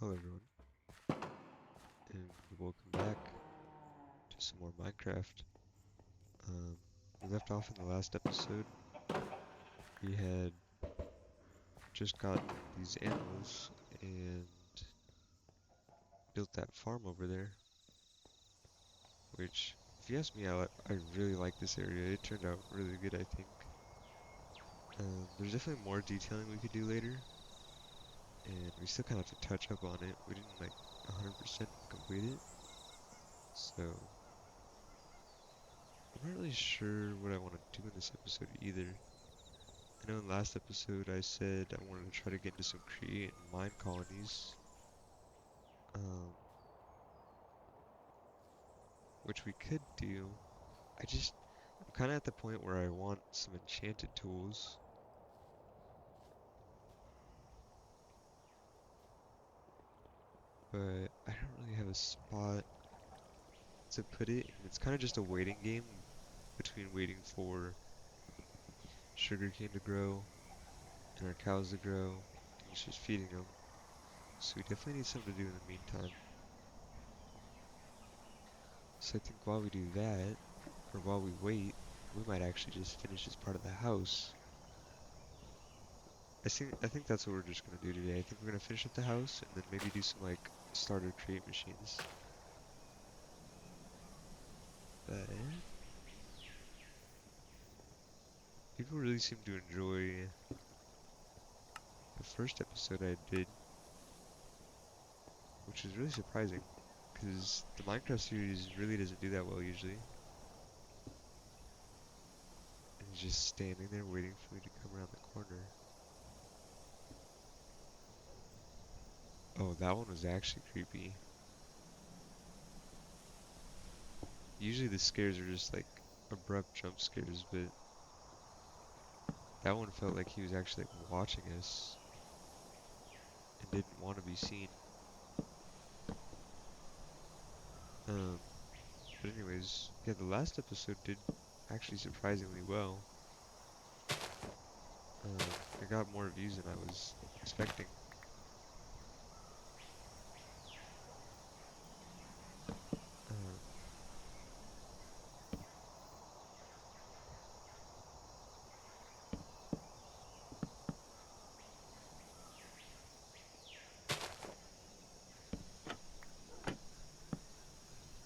Hello everyone, and welcome back to some more Minecraft. We left off in the last episode. We had just gotten these animals and built that farm over there, which, if you ask me, I really like this area. It turned out really good, I think. There's definitely more detailing we could do later, and we still kind of have to touch up on it. We didn't like 100% complete it, so I'm not really sure what I want to do in this episode either. I know in the last episode I said I wanted to try to get into some create and mine colonies, um, which we could do. I'm kind of at the point where I want some enchanted tools, but I don't really have a spot to put it, and it's kind of just a waiting game between waiting for sugarcane to grow and our cows to grow, and it's just feeding them. So we definitely need something to do in the meantime. So I think while we do that, or while we wait, we might actually just finish this part of the house. I think that's what we're just gonna do today. I think we're gonna finish up the house and then maybe do some like starter create machines. But people really seem to enjoy the first episode I did, which is really surprising because the Minecraft series really doesn't do that well usually. And he's just standing there waiting for me to come around the corner. Oh, that one was actually creepy. Usually the scares are just like abrupt jump scares, but that one felt like he was actually like watching us and didn't want to be seen. Um, but anyways, yeah, the last episode did actually surprisingly well. It got more views than I was expecting. Um,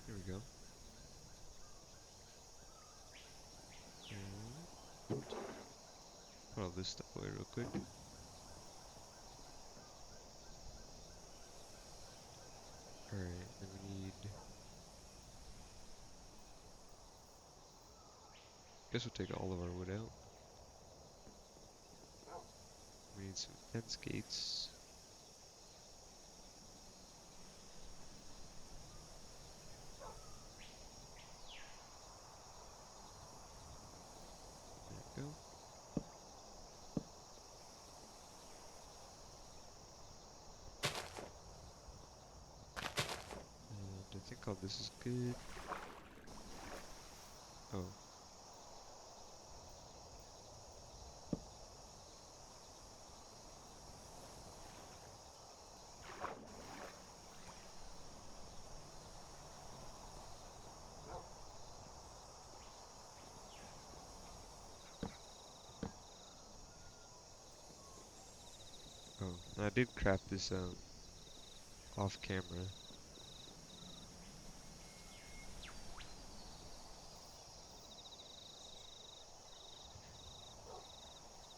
Here we go. And put all this stuff away real quick. Alright, then we need, guess we'll take all of our wood out. We need some fence gates. There we go. And I think all this is good. Oh, oh, and I did craft this off camera.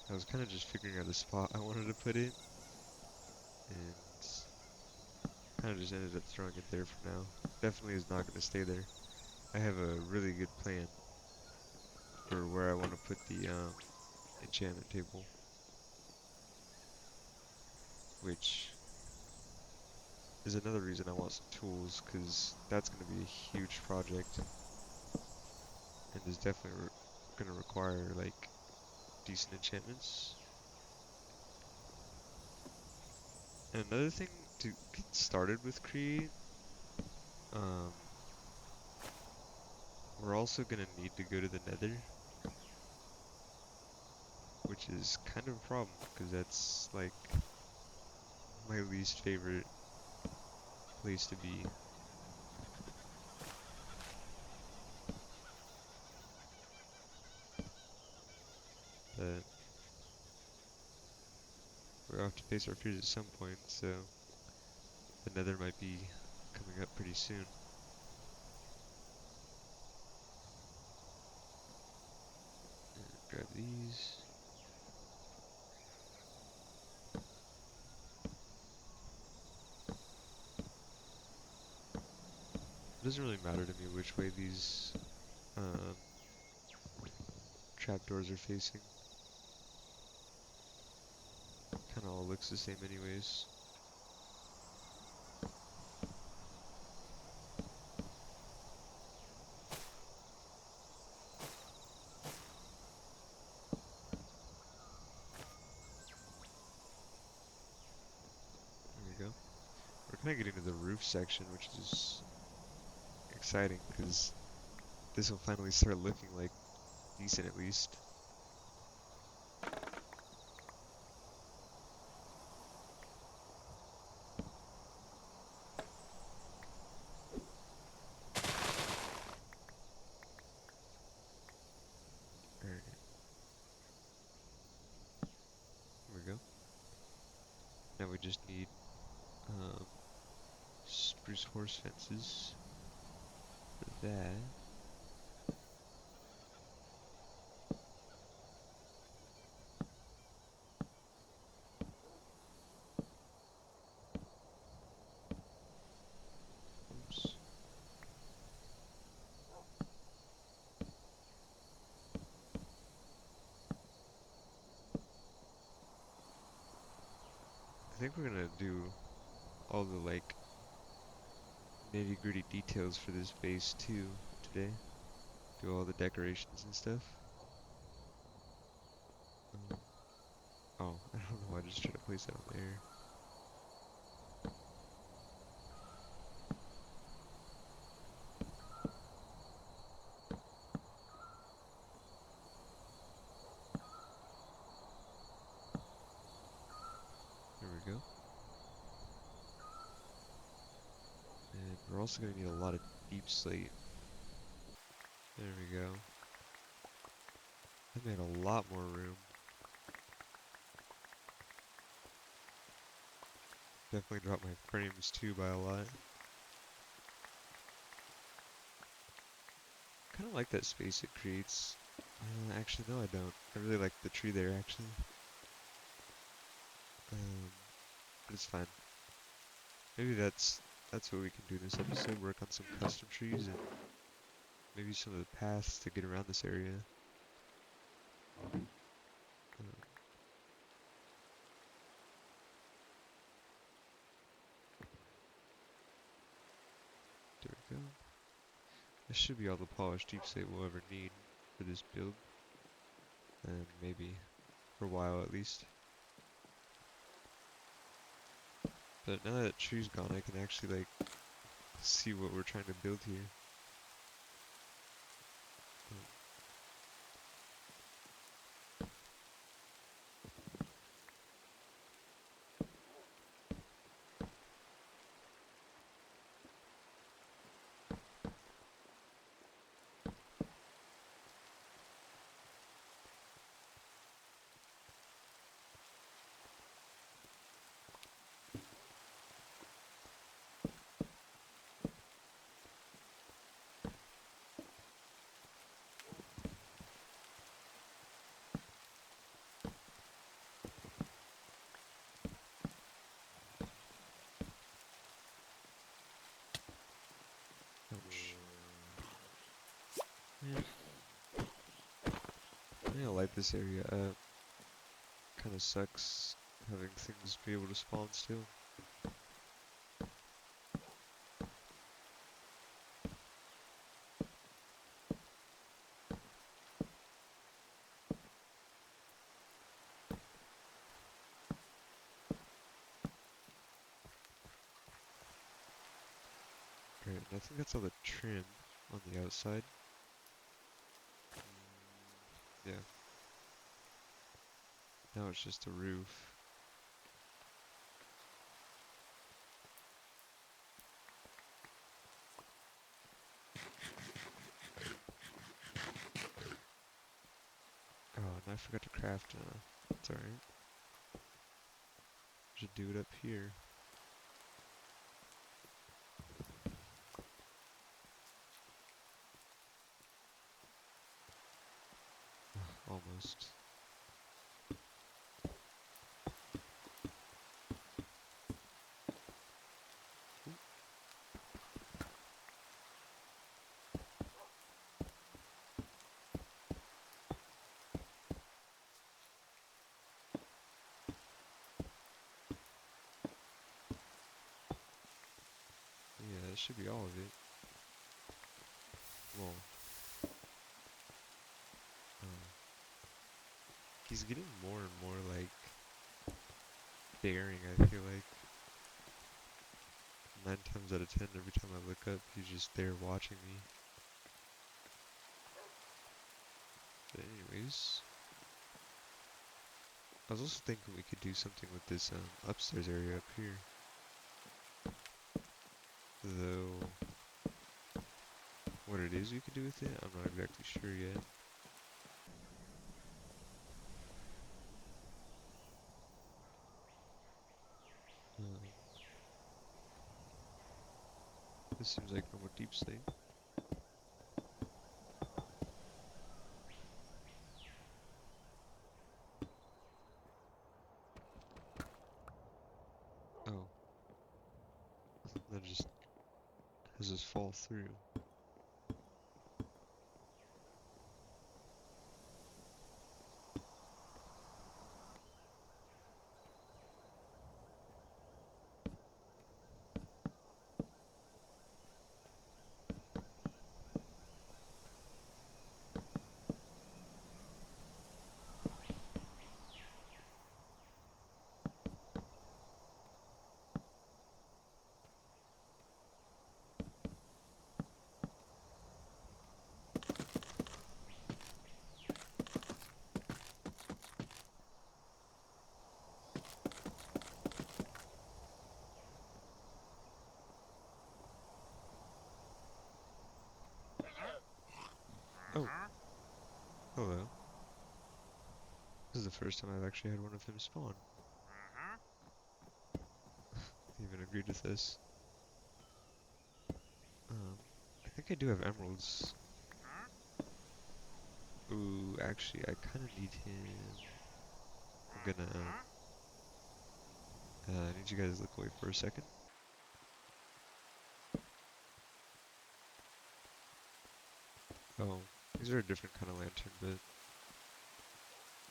I was kind of just figuring out the spot I wanted to put it, and kind of just ended up throwing it there for now. Definitely is not going to stay there. I have a really good plan for where I want to put the enchantment table, which is another reason I want some tools, because that's going to be a huge project and is definitely going to require like decent enchantments. And another thing to get started with Create, um, we're also going to need to go to the Nether, which is kind of a problem because that's like my least favorite place to be. But we'll have to face our fears at some point, so the nether might be coming up pretty soon. And grab these. It doesn't really matter to me which way these um, trapdoors are facing. Kind of all looks the same anyways. There we go. We're kind of getting to the roof section, which is exciting because this will finally start looking like decent at least. Alright, here we go. Now we just need um, spruce horse fences for that. Oops. I think we're gonna do all the like nitty-gritty details for this base too today. Do all the decorations and stuff. Um, oh, I don't know. I just tried to place that on there. There we go. And we're also gonna need a lot of deep slate. There we go. That made a lot more room. Definitely dropped my frames too by a lot. Kind of like that space it creates. Actually, no, I don't. I really like the tree there, actually. Um, but it's fine. Maybe that's what we can do in this episode. Work on some custom trees and maybe some of the paths to get around this area. There we go. This should be all the polished deep slate we'll ever need for this build. And maybe for a while at least. But now that the tree's gone, I can actually like see what we're trying to build here. Ouch. Man, I think I like this area up. Kinda sucks having things be able to spawn still. Alright, and I think that's all the trim on the outside. Yeah. Now it's just the roof. I forgot to craft. It's alright. Should do it up here. Almost. Ooh, yeah, that should be all of it. Well, uh, he's getting more and more like daring, I feel like. 9 times out of 10, every time I look up, he's just there watching me. But anyways, I was also thinking we could do something with this upstairs area up here. Though, what it is we could do with it, I'm not exactly sure yet. Um, this seems like normal deep slate. Oh, that just has us fall through. Oh, hello. This is the first time I've actually had one of him spawn. He even agreed with this. I think I do have emeralds. Ooh, actually, I kind of need him. I'm gonna, I need you guys to look away for a second. Oh, these are a different kind of lantern, but,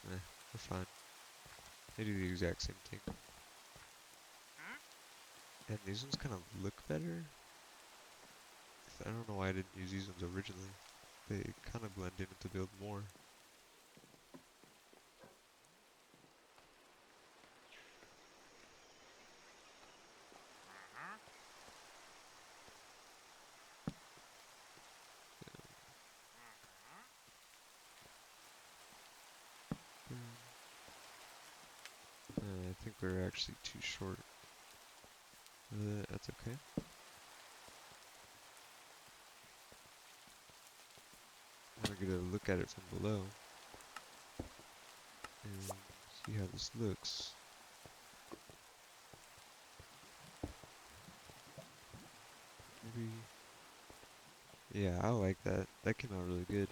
they're fine. They do the exact same thing. And these ones kind of look better. I don't know why I didn't use these ones originally. They kind of blend in with the build more. I think we're actually too short. That's okay. I'm gonna get a look at it from below and see how this looks. Maybe. Yeah, I like that. That came out really good.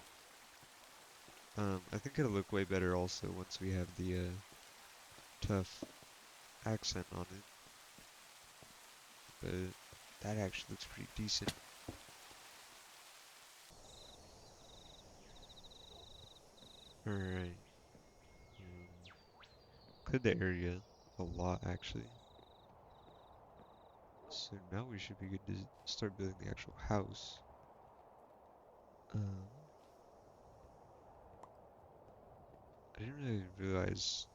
I think it'll look way better also once we have the tough accent on it. But that actually looks pretty decent. Alright. Cleared the area a lot actually. So now we should be good to start building the actual house. Um, I didn't really realize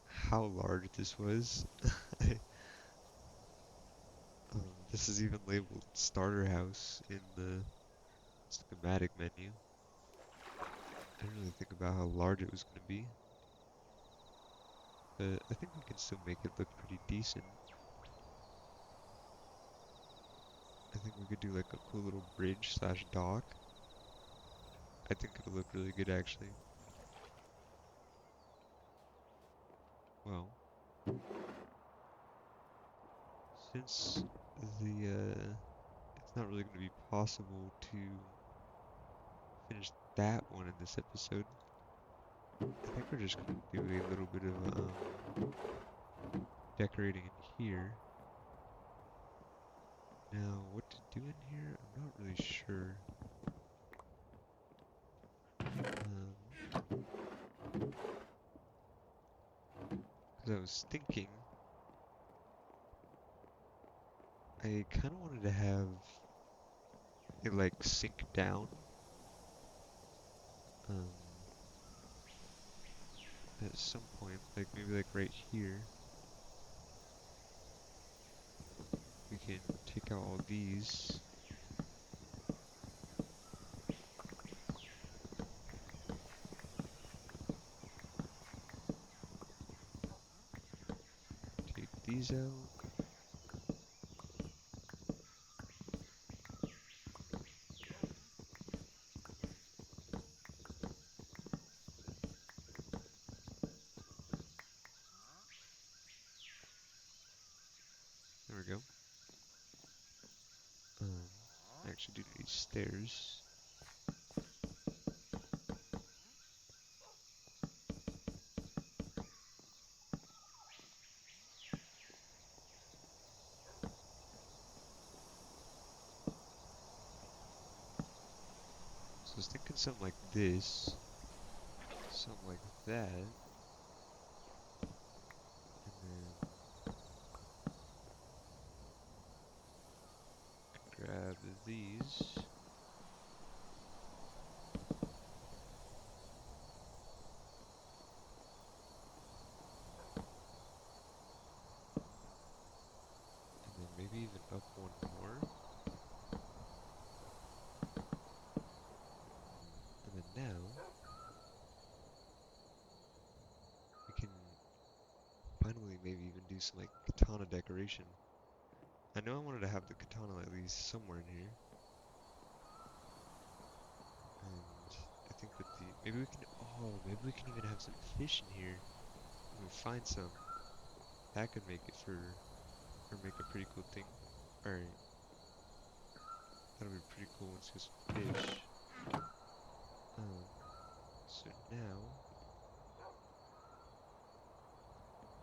how large this was. I, this is even labeled starter house in the schematic menu. I didn't really think about how large it was going to be, but I think we can still make it look pretty decent. I think we could do like a cool little bridge slash dock. I think it'll look really good actually. Well, since it's not really going to be possible to finish that one in this episode, I think we're just going to do a little bit of decorating in here. Now, what to do in here? I'm not really sure. Because I was thinking, I kind of wanted to have it like sink down um, at some point, like maybe like right here. We can take out all these. Take these out. There we go. I actually do need stairs. So I was thinking something like this, something like that, and then grab these. And then maybe even up one more. And then now, we can finally maybe even do some like katana decoration. I know I wanted to have the katana at least somewhere in here. And I think with the, maybe we can even have some fish in here. When we find some, that could make it or make a pretty cool thing. Alright, that'll be pretty cool once we get some fish. So now,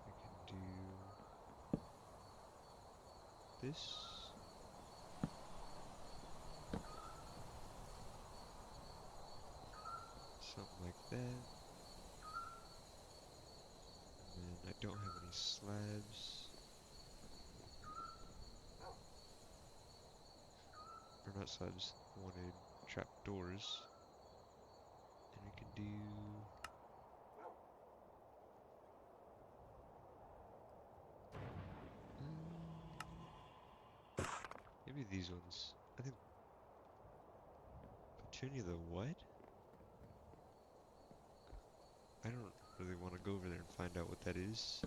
we can do this. Something like that. And then I don't have any slabs. Or not slabs, I wanted trapdoors. And we can do... maybe these ones. I think... Petunia the what? I don't really want to go over there and find out what that is.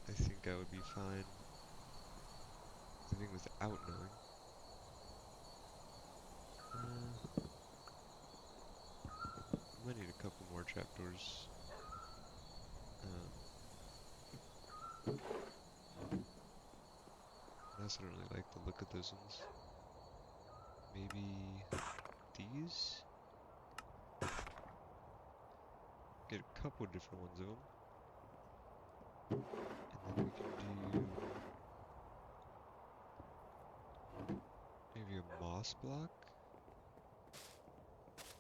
I think I would be fine living without knowing. I might need a couple more trapdoors. I also don't really like the look of those ones. Maybe these? Get a couple different ones of them. And then we can do maybe a moss block.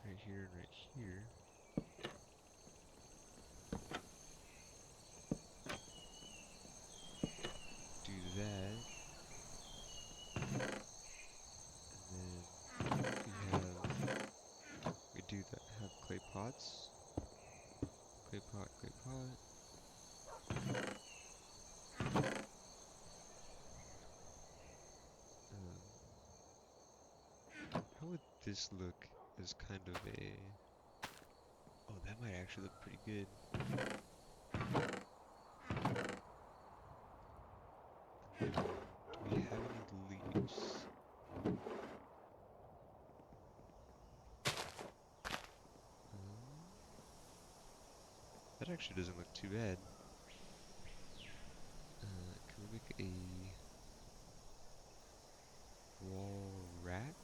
Right here and right here. Do that. And then we do that, have clay pots. Clay pot, clay pot. How would this look as kind of a... oh, that might actually look pretty good. And then, do we have any leaves? That actually doesn't look too bad. Can we make a wall rack?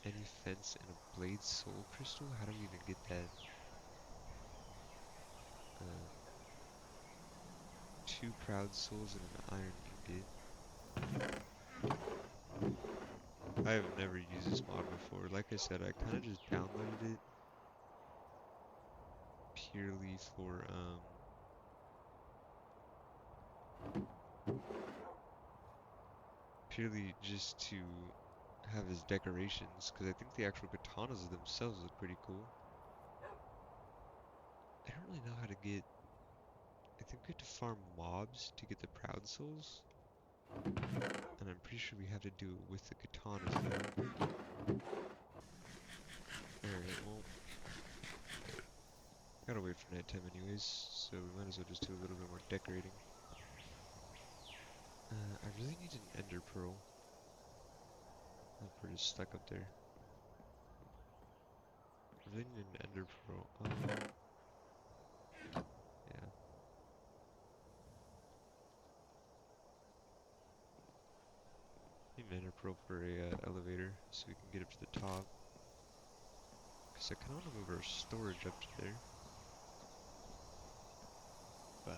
Any fence and a blade soul crystal? How do we even get that? Um, 2 proud souls and an iron ingot. I have never used this mod before. Like I said, I kind of just downloaded it purely for purely just to have as decorations, because I think the actual katanas themselves look pretty cool. I don't really know how to get. I think we have to farm mobs to get the proud souls, and I'm pretty sure we have to do it with the katanas though. Alright, well, gotta wait for nighttime anyways, so we might as well just do a little bit more decorating. I really need an ender pearl. If we're just stuck up there. I really need an ender pearl. Yeah. Need an ender pearl for a elevator so we can get up to the top. Cause I kinda wanna move our storage up to there. But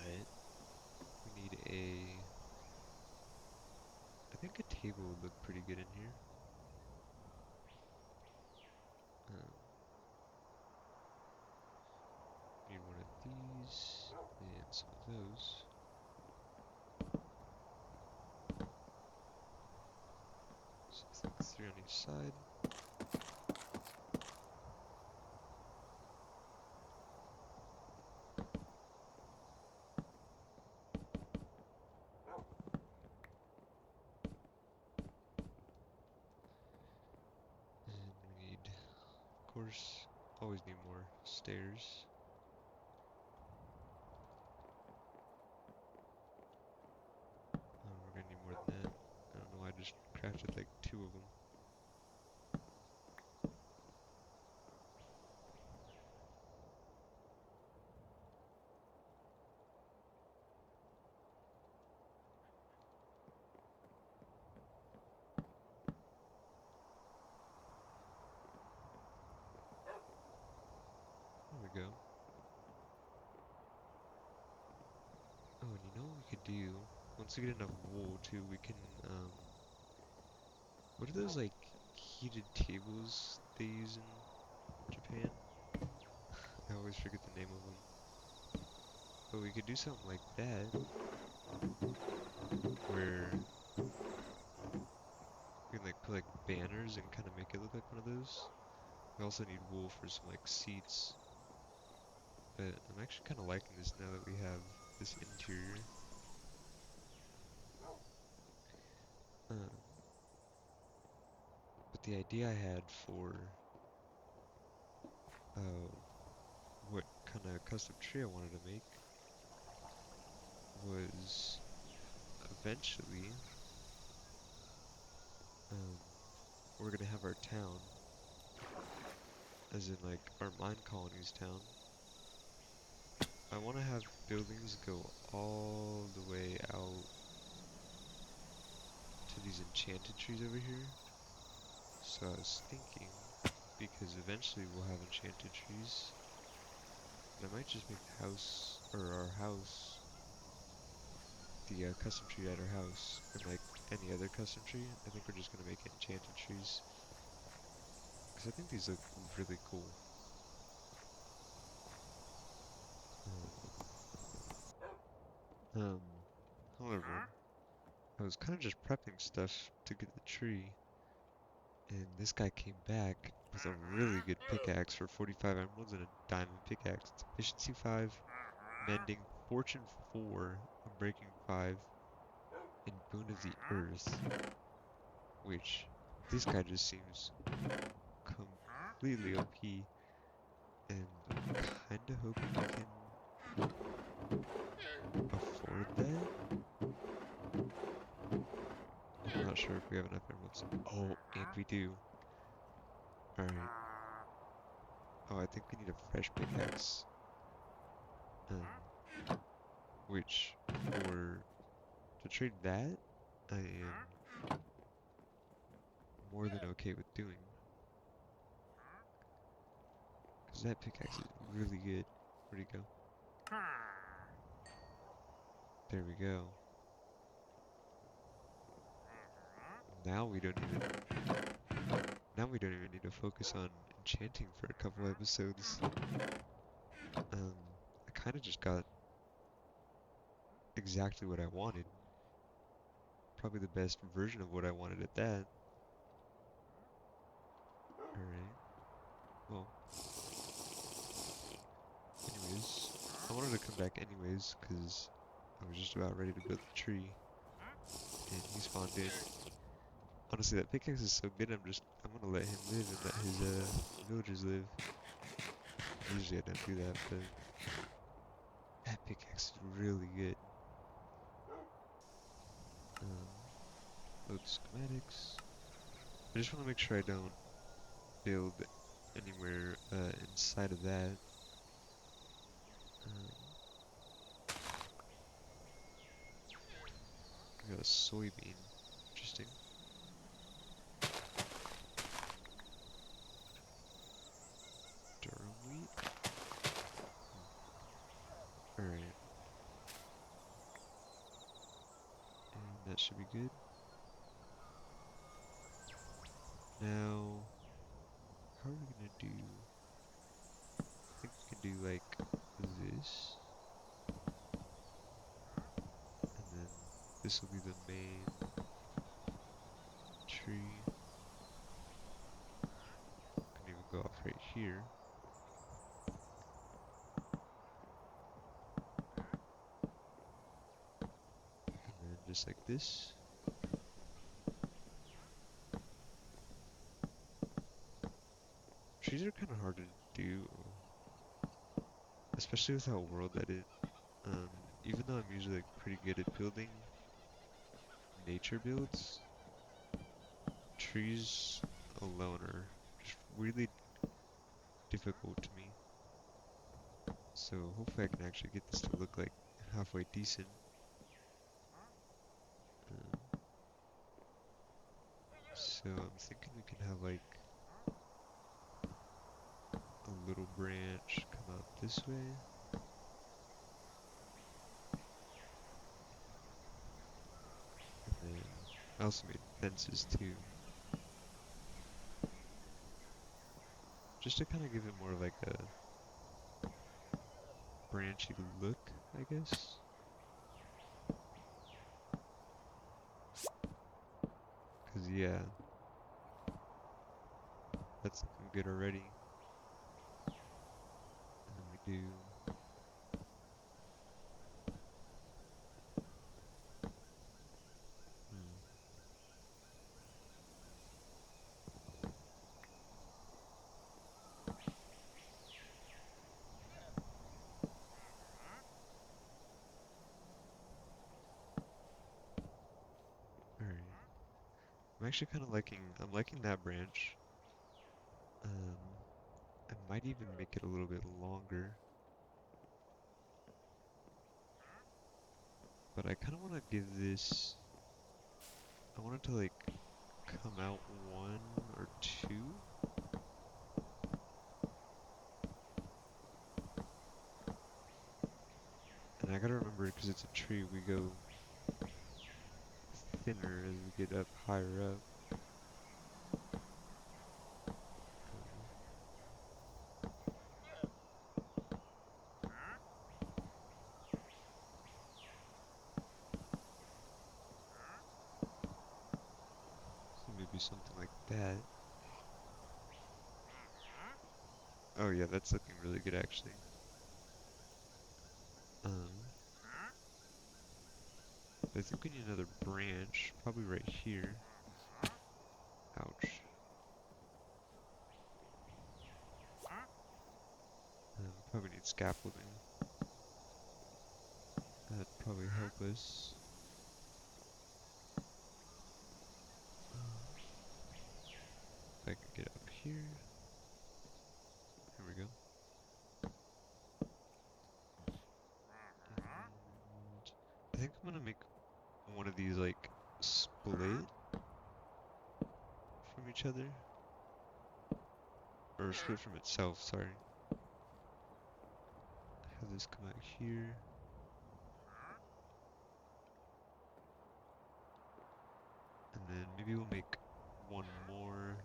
we need a. I think a table would look pretty good in here. Um, need one of these and some of those. So I think 3 on each side. And we need, of course, always need more stairs. We're gonna need more than that. I don't know why I just crafted like 2 of them. There we go. Oh, and you know what we could do? Once we get enough wool too, we can, what are those like heated tables they use in Japan? I always forget the name of them. But we could do something like that, where we can like put like banners and kind of make it look like one of those. We also need wool for some like seats. But I'm actually kind of liking this now that we have this interior. Um, but the idea I had for uh, what kind of custom tree I wanted to make was eventually um, we're gonna have our town, as in like our mine colonies town. I want to have buildings go all the way out to these enchanted trees over here. So I was thinking, because eventually we'll have enchanted trees, I might just make the house, or our house, the custom tree at our house, and like any other custom tree, I think we're just gonna make it enchanted trees. Because I think these look really cool. Um, however, I was kind of just prepping stuff to get the tree, and this guy came back with a really good pickaxe for 45 emeralds and a diamond pickaxe. It's efficiency 5, mending, fortune 4, breaking 5, and boon of the earth, which this guy just seems completely OP, and I'm kinda hoping we can afford that. I'm not sure if we have enough emeralds. Oh, and we do. Alright. Oh, I think we need a fresh pickaxe. which for to trade that, I am more than okay with doing, because that pickaxe is really good. Where'd he go? There we go. Now we don't even need to focus on enchanting for a couple episodes. I kind of just got exactly what I wanted. Probably the best version of what I wanted at that. Alright. Well, anyways, I wanted to come back anyways, because I was just about ready to build the tree, and he spawned in. Honestly, that pickaxe is so good, I'm gonna let him live and let his, villagers live. Usually I don't do that, but that pickaxe is really good. Um, Load schematics. I just want to make sure I don't build anywhere, inside of that. Um, I got a soybean. Interesting. Durum wheat? Alright. And that should be good. Now, how are we gonna do? I think we can do like this. And then this will be the main tree. Can even go off right here. And then just like this. Trees are kind of hard to do, especially with how world edit. Um, Even though I'm usually like pretty good at building nature builds, trees alone are just really difficult to me. So hopefully I can actually get this to look like halfway decent. Um, so I'm thinking we can have like a little branch come out this way. And then I also made fences too, just to kind of give it more of like a branchy look, I guess. Cause yeah, that's looking good already. And then we do, hmm, alright. I'm liking that branch. Um, I might even make it a little bit longer, but I kind of want to give this, I want it to like come out one or two. And I gotta remember, because it's a tree, we go thinner as we get up higher up. So maybe something like that. Oh yeah, that's looking really good actually. Um, I think we need another branch, probably right here. Ouch. Probably need scaffolding. That'd probably help us. If I can get up here. Here we go. these like split from each other, or split from itself, sorry. Have this come out here, and then maybe we'll make one more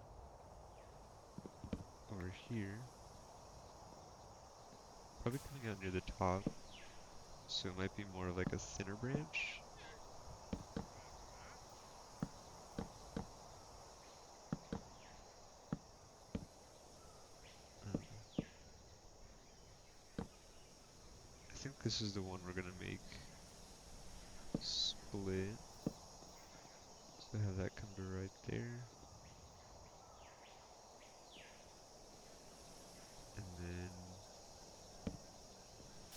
over here, probably coming out near the top, so it might be more of like a thinner branch. Um, I think this is the one we're gonna make split. So have that come to right there. And then,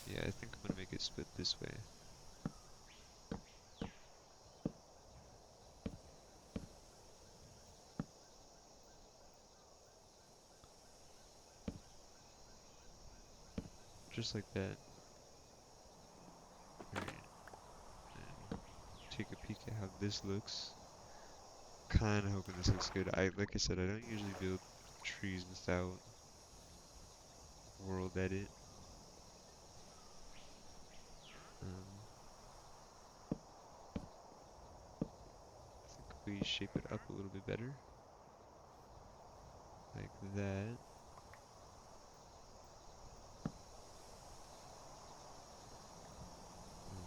yeah, I think I'm gonna make it split this way. Just like that. Alright, and take a peek at how this looks. Kinda hoping this looks good. Like I said, I don't usually build trees without world edit. Um, I think if we shape it up a little bit better, like that. Um,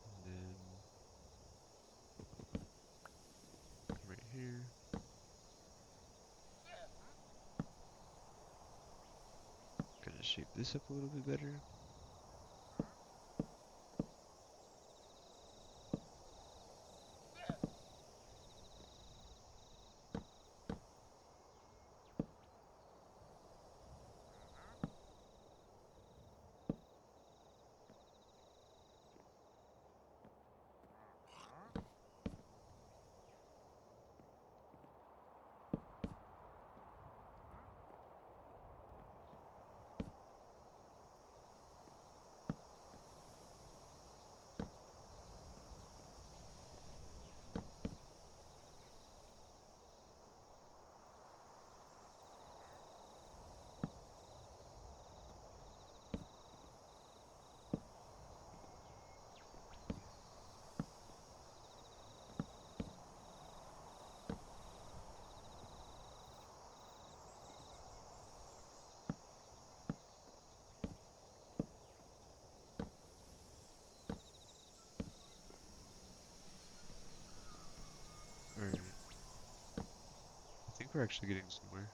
and then come right here. Gonna shape this up a little bit better. Alright, I think we're actually getting somewhere.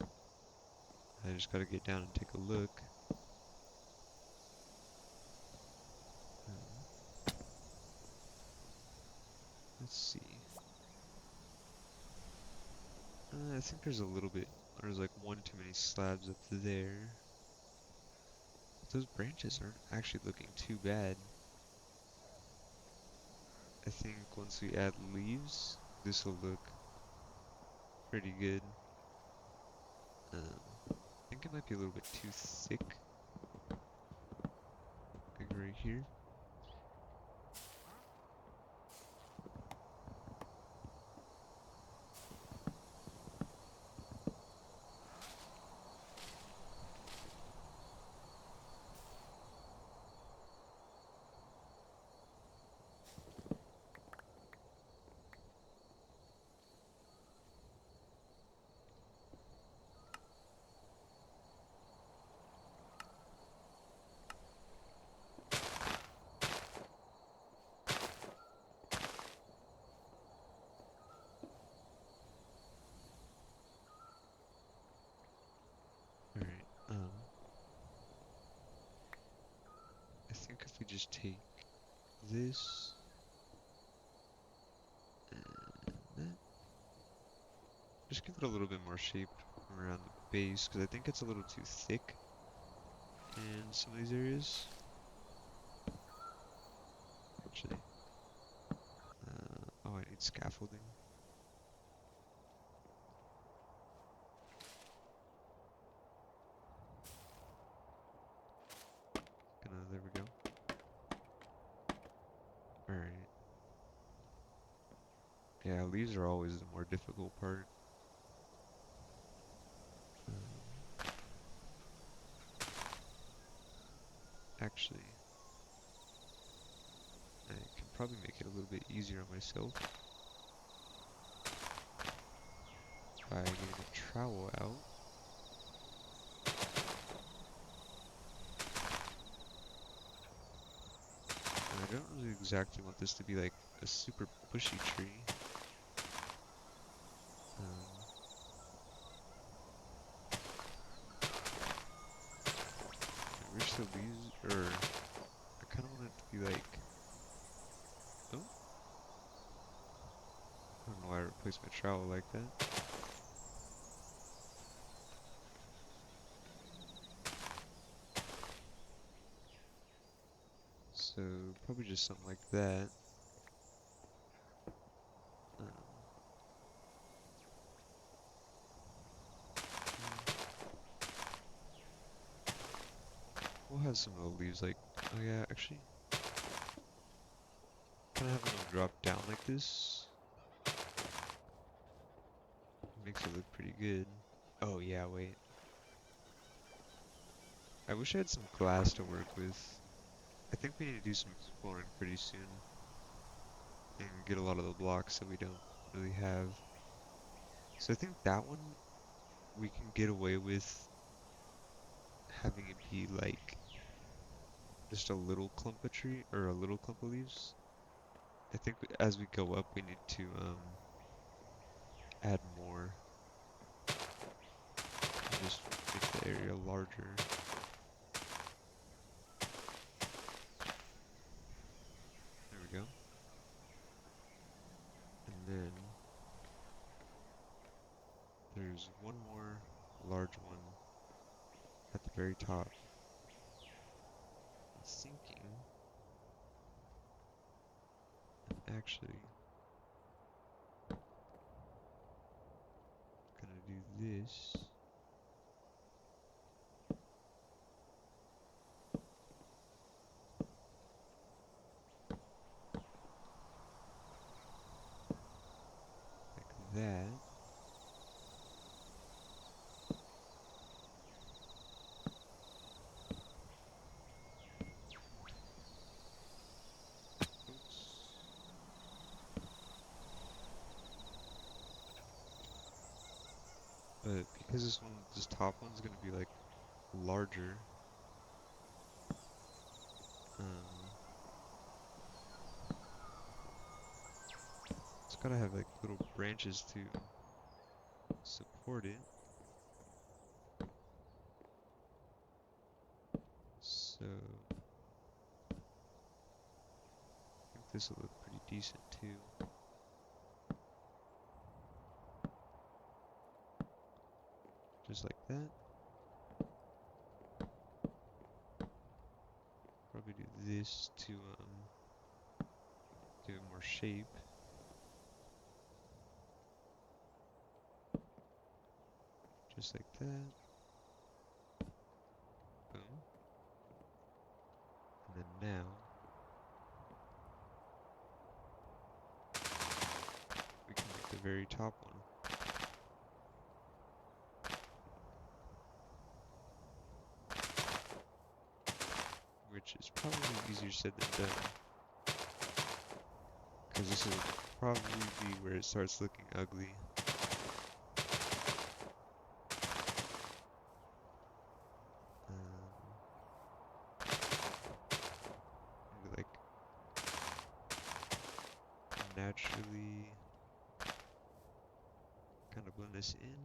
I just gotta get down and take a look. Um, let's see. I think there's a little bit, there's like one too many slabs up there. But those branches aren't actually looking too bad. I think once we add leaves, this will look pretty good. I think it might be a little bit too thick, like right here. Alright, I think if we just take this and that, just give it a little bit more shape around the base, because I think it's a little too thick in some of these areas. Actually, oh, I need scaffolding. Yeah, leaves are always the more difficult part. Actually, I can probably make it a little bit easier on myself by getting a trowel out. And I don't really exactly want this to be like a super bushy tree. Um, I wish the leaves, or I kind of want it to be like, oh, I don't know why I replaced my trowel like that. So probably just something like that. Um, we'll have some of the leaves like, oh yeah, actually, kind of having them drop down like this makes it look pretty good. Oh yeah, wait. I wish I had some glass to work with. I think we need to do some exploring pretty soon and get a lot of the blocks that we don't really have. So I think that one we can get away with having it be like just a little clump of tree or a little clump of leaves. I think as we go up we need to add more and just make the area larger. There we go. And then there's one more large one at the very top. I'm thinking I'm actually gonna do this. Like that. Oops. But because this top one's gonna be like larger, um, it's gotta have like little branches to support it. So I think this will look pretty decent too. Just like that. Probably do this to give it more shape. Just like that. Boom. And then now we can make the very top one. Which is probably easier said than done. Because this will probably be where it starts looking ugly. Maybe like naturally kind of blend this in.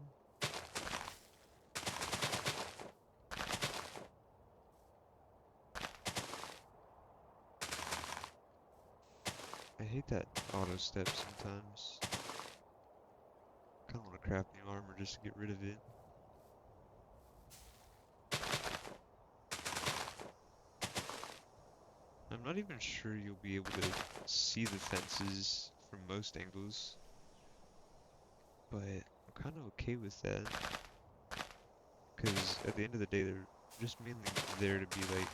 I hate that auto step sometimes. Kinda want to craft new armor just to get rid of it. I'm not even sure you'll be able to see the fences from most angles, but I'm kind of okay with that. Because at the end of the day, they're just mainly there to be like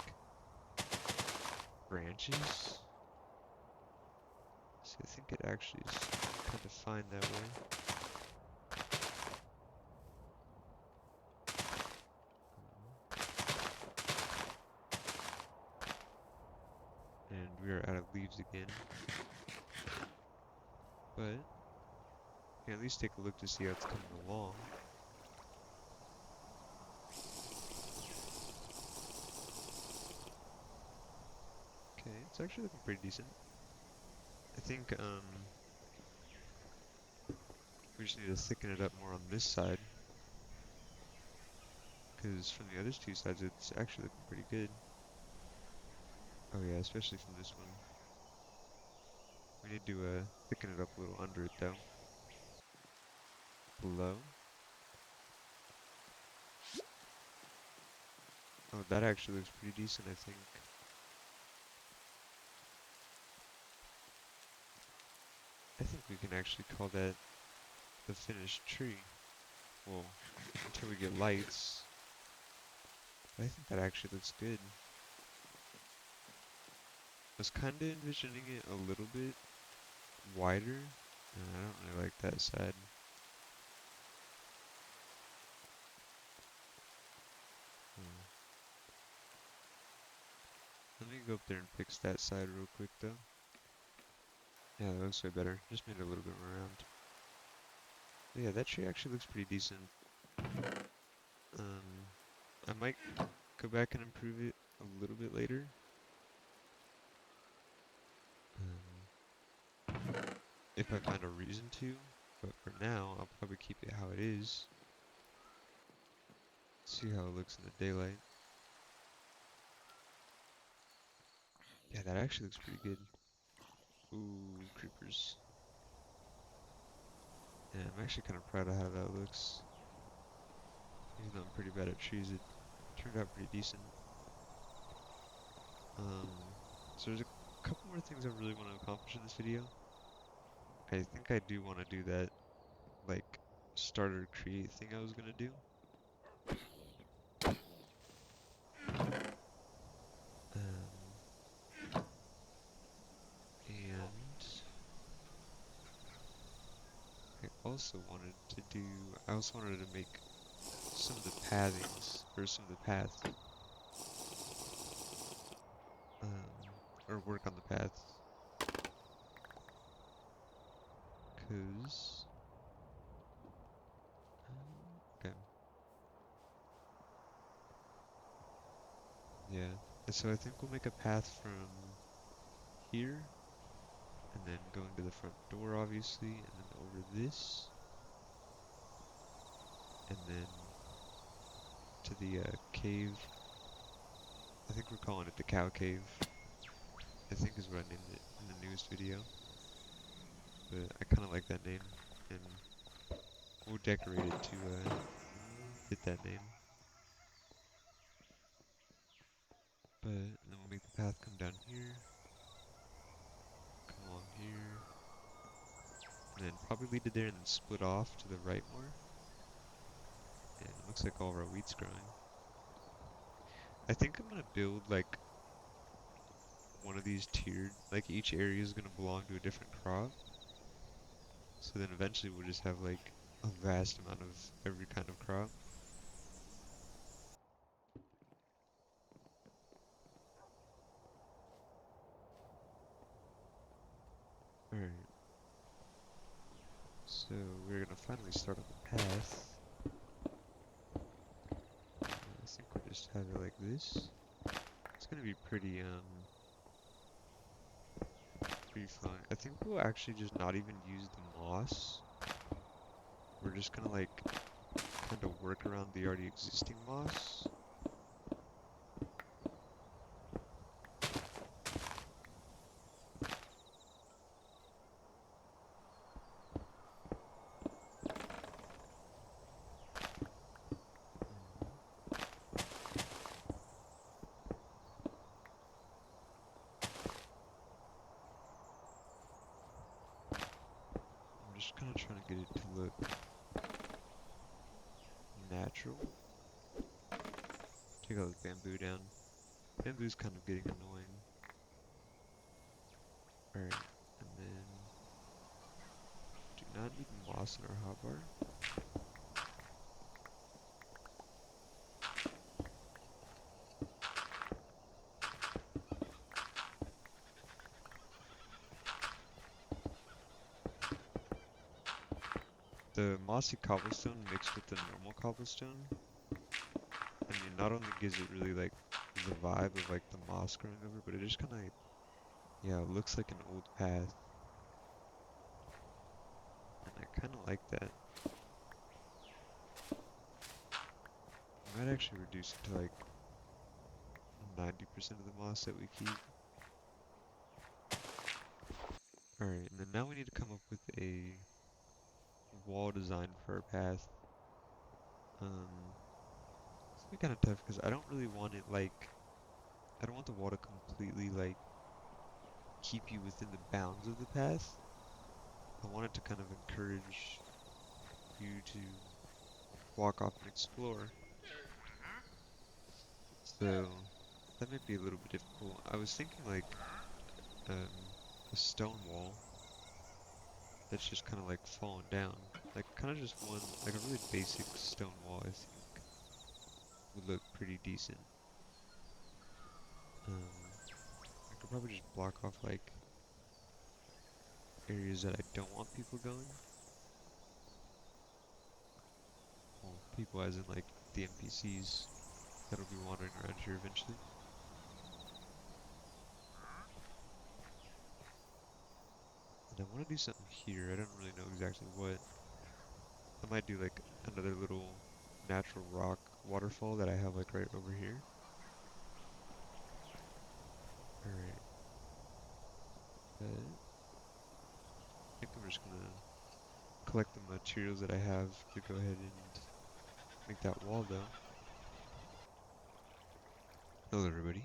branches. So I think it actually is kind of fine that way. And we are out of leaves again. But you can at least take a look to see how it's coming along. Okay, it's actually looking pretty decent. I think we just need to thicken it up more on this side, because from the other two sides it's actually looking pretty good. Oh yeah, especially from this one. We need to thicken it up a little under it though. Below. Oh, that actually looks pretty decent, I think. I think we can actually call that the finished tree. Well, until we get lights. But I think that actually looks good. I was kind of envisioning it a little bit wider, and I don't really like that side. Hmm. Let me go up there and fix that side real quick though. Yeah, that looks way better. Just made it a little bit more round. But yeah, that tree actually looks pretty decent. Um, I might go back and improve it a little bit later. If I find a reason to, but for now, I'll probably keep it how it is. See how it looks in the daylight. Yeah, that actually looks pretty good. Ooh, creepers. Yeah, I'm actually kind of proud of how that looks. Even though I'm pretty bad at trees, it turned out pretty decent. Um, so there's a couple more things I really want to accomplish in this video. I think I do want to do that, like, starter create thing I was gonna do. And I also wanted to make some of the pathings, or some of the paths, or work on the paths, cause, okay, yeah, and so I think we'll make a path from here, and then going to the front door, obviously, and then over this, and then to the cave. I think we're calling it the cow cave, I think is what I named it in the newest video, but I kind of like that name, and we'll decorate it to fit that name. But and then we'll make the path come down here, come along here, and then probably lead it there and then split off to the right more. And it looks like all of our wheat's growing. I think I'm gonna build like one of these tiered, like each area is gonna belong to a different crop. So then eventually we'll just have like a vast amount of every kind of crop. Alright, so we're gonna finally start on the path. I think we'll just have it like this. It's gonna be pretty fun. I think we'll actually just not even use the moss. We're just gonna like kind of work around the already existing moss. I'm just kind of trying to get it to look natural. Take all the bamboo down. Bamboo's kind of getting annoying. Alright, and then not need moss in our hotbar. The mossy cobblestone mixed with the normal cobblestone, I mean, not only gives it really like the vibe of like the moss growing over, but it just kind of, yeah, it looks like an old path, and I kind of like that. I might actually reduce it to like 90% of the moss that we keep. Alright, and then now we need to come up with a wall design for our path. It's gonna be kind of tough because I don't really want it like, I don't want the wall to completely like keep you within the bounds of the path. I want it to kind of encourage you to walk off and explore. So that might be a little bit difficult. I was thinking like a stone wall that's just kind of like fallen down. Like kind of just one, like a really basic stone wall I think would look pretty decent. I could probably just block off like areas that I don't want people going. Well, people as in like the NPCs that'll be wandering around here eventually. And I want to do something here. I don't really know exactly what. I might do like another little natural rock waterfall that I have like right over here. Alright, but I think I'm just gonna collect the materials that I have to go ahead and make that wall though. Hello everybody.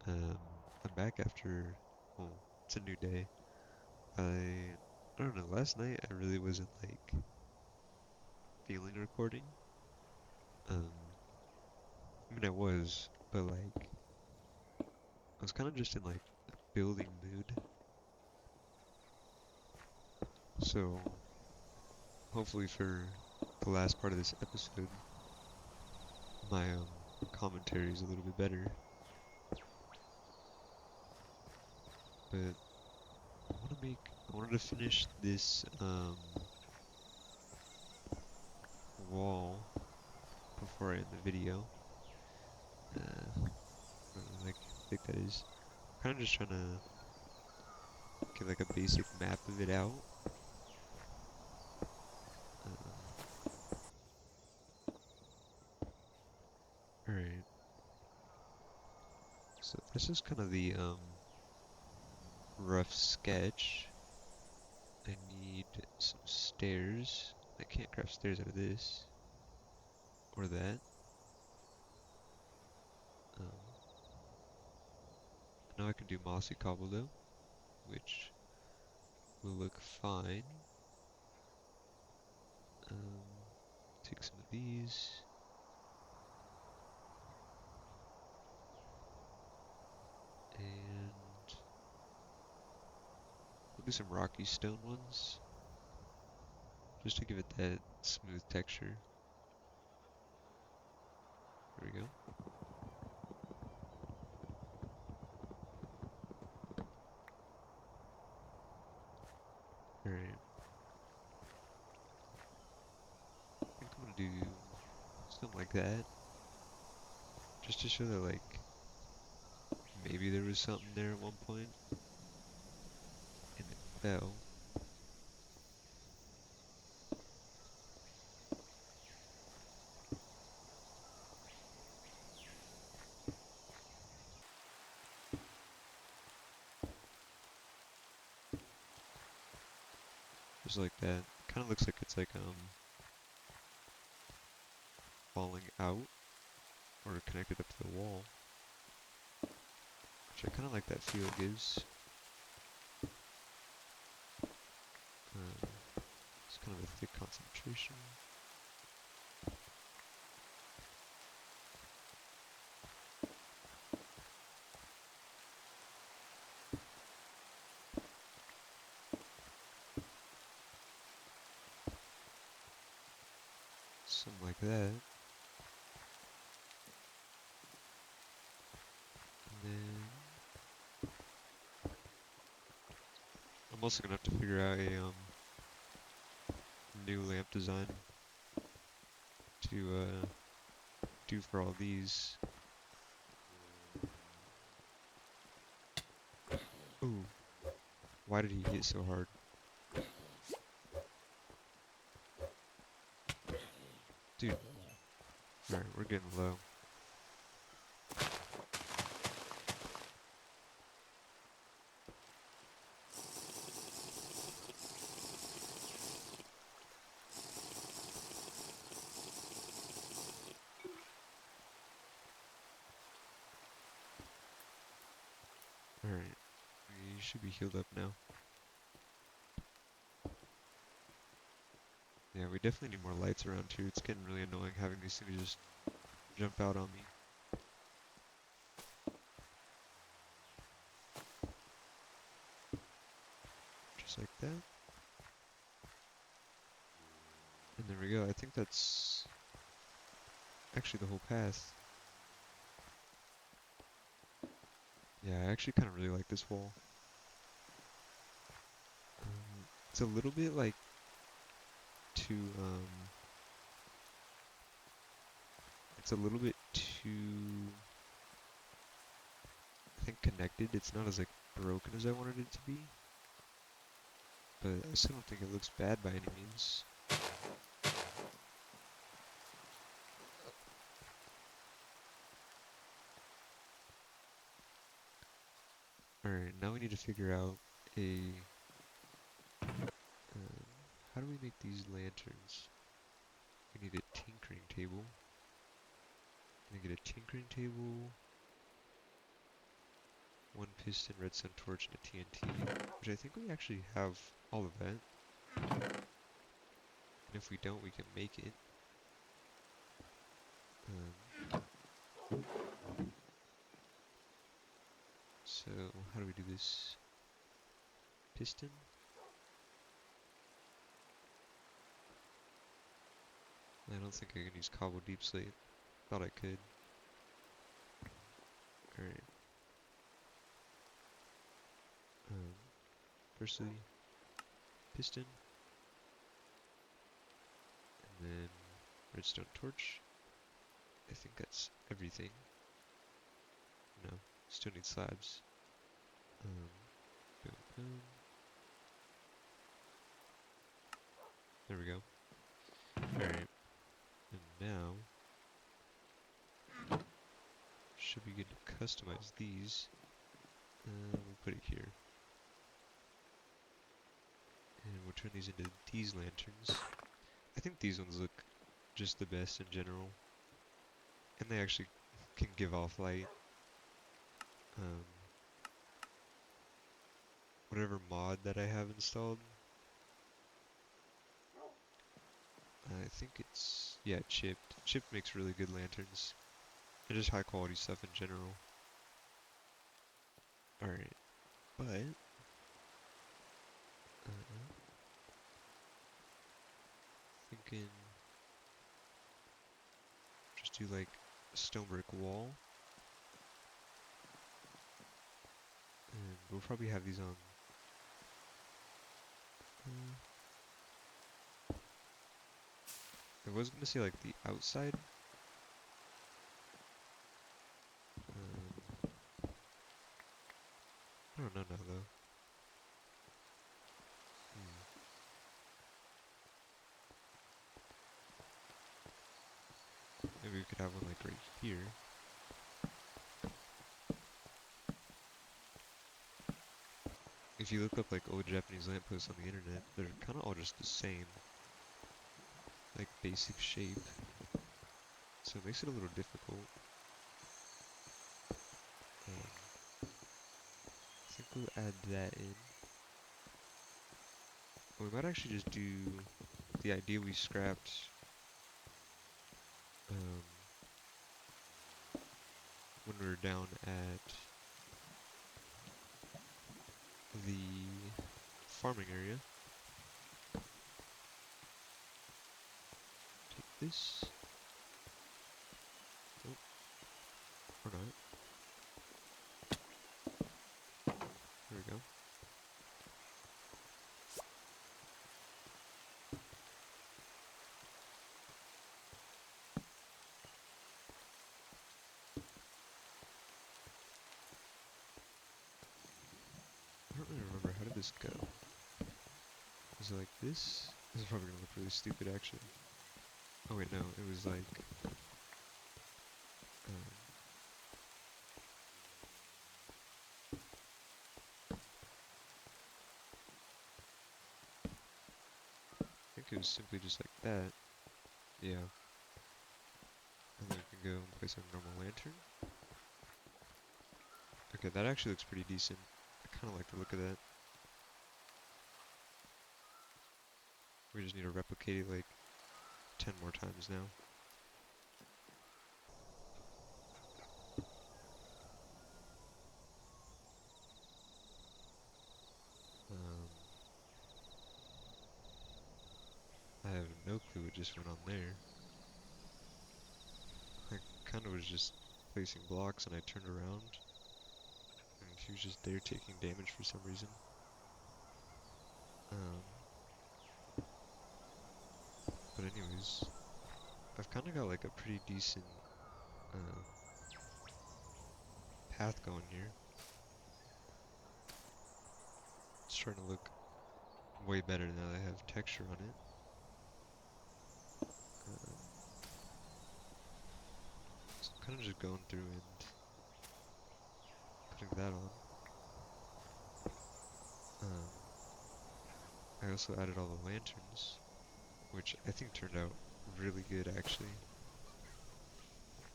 Um, I'm back after, well, it's a new day. I don't know, last night I really wasn't like feeling recording. Um, I mean I was, but like I was kind of just in like a building mood. So hopefully for the last part of this episode, my commentary is a little bit better. But I wanted to finish this wall before I end the video. I don't know like how big that is. Kind of just trying to get like a basic map of it out. Um, Alright, so this is kind of the rough sketch. I need some stairs. I can't craft stairs out of this or that. Um, Now I can do mossy cobble though, which will look fine. Um, Take some of these and we'll do some rocky stone ones just to give it that smooth texture. There we go. Alright, I think I'm gonna do something like that just to show that like maybe there was something there at one point and it fell. Just like that. Kind of looks like it's like falling out or connected up to the wall, which I kind of like that feel it gives. It's kind of a thick concentration. something like that. And then I'm also gonna have to figure out a new lamp design to do for all these. Ooh, why did he hit so hard? Dude, alright, we're getting low. Alright, we should be healed up now. Yeah, we definitely need more lights around here. It's getting really annoying having these things just jump out on me. Just like that. And there we go. I think that's actually the whole path. Yeah, I actually kind of really like this wall. It's a little bit like too, it's a little bit too, I think, connected. It's not as like broken as I wanted it to be, but I still don't think it looks bad by any means. Alright, now we need to figure out a, how do we make these lanterns? We need a tinkering table. Gonna get a tinkering table, one piston, redstone torch, and a TNT, which I think we actually have all of that. And if we don't, we can make it. Um, so how do we do this? Piston? I don't think I can use cobble deep slate. Thought I could. Alright. Um, firstly, piston, and then redstone torch. I think that's everything. No, still need slabs. Um, boom, boom. There we go. Alright, and now should be good to customize these. We'll put it here. And we'll turn these into these lanterns. I think these ones look just the best in general. And they actually can give off light. Um, whatever mod that I have installed, I think it's, yeah, chipped. Chipped makes really good lanterns. And just high quality stuff in general. Alright, but, thinking just do like a stone brick wall. And we'll probably have these on, I was gonna say like the outside. Um, I don't know now though. Maybe we could have one like right here. If you look up like old Japanese lampposts on the internet, they're kind of all just the same, like basic shape. So it makes it a little difficult. I think we'll add that in. We might actually just do the idea we scrapped um, when we were down at the farming area. this. Nope, or not. There we go. I don't really remember. How did this go? Was it like this? This is probably gonna look really stupid, actually. Oh wait, no. It was like, um, I think it was simply just like that. Yeah. And then we can go and place our normal lantern. Okay, that actually looks pretty decent. I kind of like the look of that. We just need to replicate it like 10 more times now. Um, I have no clue what just went on there. I kind of was just placing blocks and I turned around and she was just there taking damage for some reason. Um, but anyways, I've kind of got like a pretty decent um, path going here. It's starting to look way better now that I have texture on it. Um, so I'm kind of just going through and putting that on. Um, I also added all the lanterns, which I think turned out really good actually.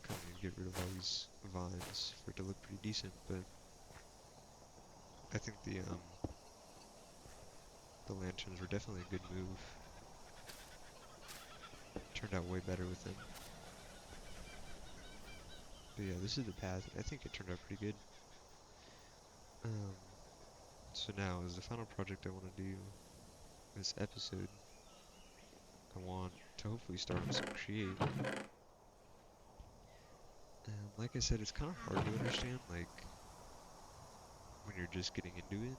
Kind of need to get rid of all these vines for it to look pretty decent, but I think the lanterns were definitely a good move. Turned out way better with them. But yeah, this is the path. I think it turned out pretty good. Um, so now is the final project I want to do this episode. I want to hopefully start on some create. And like I said, it's kind of hard to understand, like, when you're just getting into it.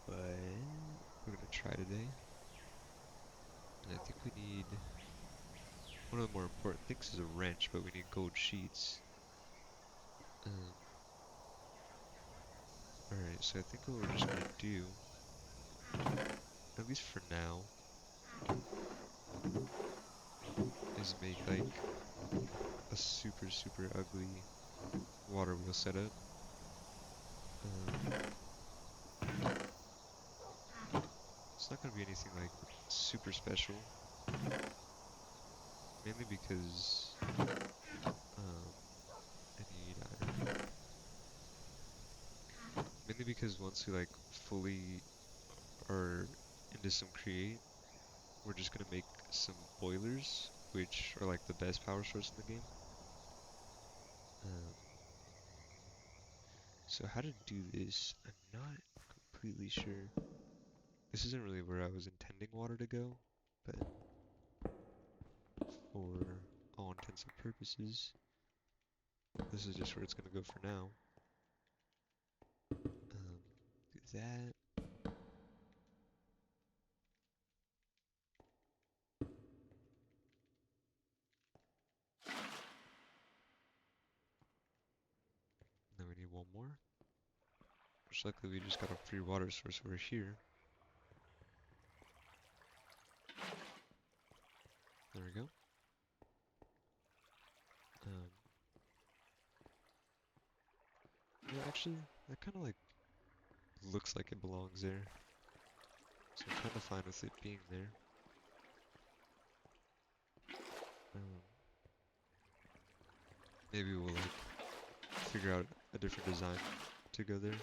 But we're gonna try today. And I think we need, one of the more important things is a wrench, but we need gold sheets. Um, Alright, so I think what we're just gonna do, at least for now, is make like a super ugly water wheel setup. Um, it's not gonna be anything like super special, mainly because um, I need iron. Mainly because once we like fully are into some create, we're just gonna make some boilers, which are like the best power source in the game. Um, so how to do this, I'm not completely sure. This isn't really where I was intending water to go, but for all intents and purposes, this is just where it's gonna go for now. Um, do that. Then we need one more. Which luckily we just got a free water source over here. There we go. Um, yeah, actually, that kind of like looks like it belongs there. So I'm kind of fine with it being there. Um, maybe we'll like figure out a different design to go there,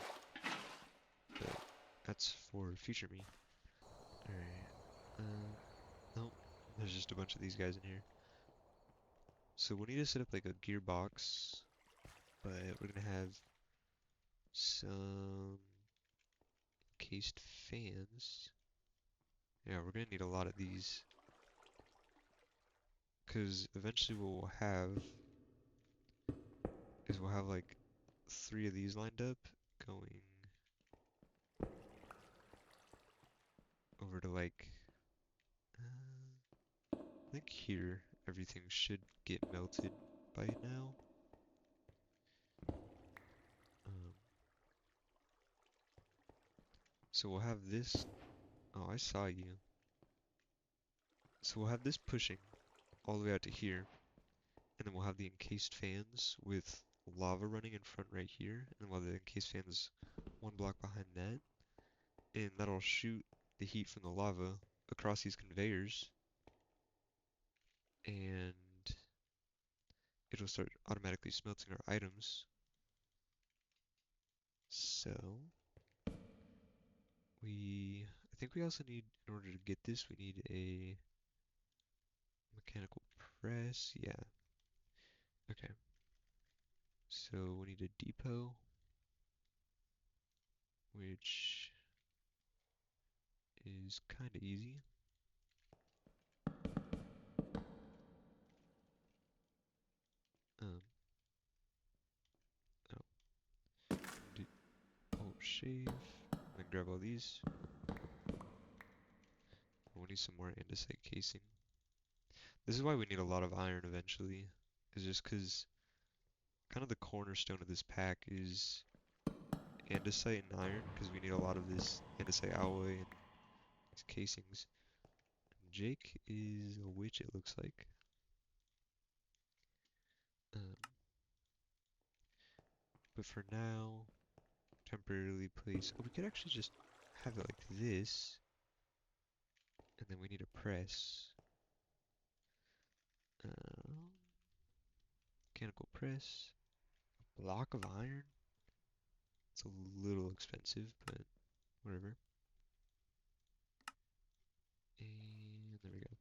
but that's for future me. Alright. Nope. There's just a bunch of these guys in here. So we need to set up like a gearbox, but we're gonna have some cased fans. Yeah, we're gonna need a lot of these. Because eventually what we'll have is we'll have like 3 of these lined up going over to like, I think here everything should get melted by now. Um, so we'll have this. Oh, I saw you. So we'll have this pushing all the way out to here, and then we'll have the encased fans with lava running in front right here, and then we'll have the encased fans 1 block behind that, and that'll shoot the heat from the lava across these conveyors, and it'll start automatically smelting our items. So I think we also need, in order to get this, we need a mechanical press. Yeah. Okay. So we need a depot, which is kind of easy. Um, oh, do alt shave, and then grab all these. We need some more andesite casing. This is why we need a lot of iron eventually, is just because kind of the cornerstone of this pack is andesite and iron, because we need a lot of this andesite alloy and these casings. Jake is a witch, it looks like. Um, but for now, temporarily place. Oh, we could actually just have it like this, and then we need a press. Um, Mechanical press, block of iron. It's a little expensive, but whatever. And there we go.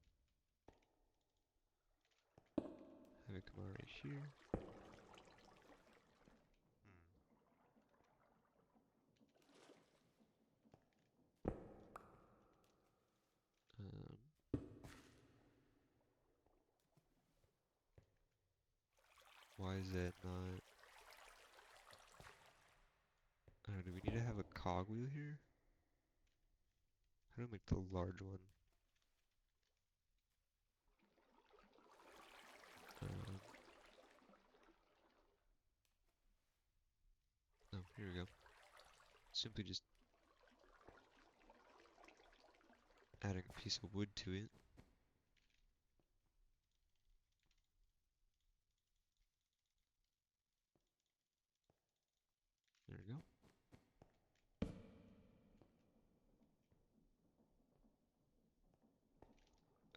Have it come out right here. Um, why is that not? Do we need to have a cogwheel here? How do I make the large one? Um, oh, here we go. Simply just adding a piece of wood to it. There we go.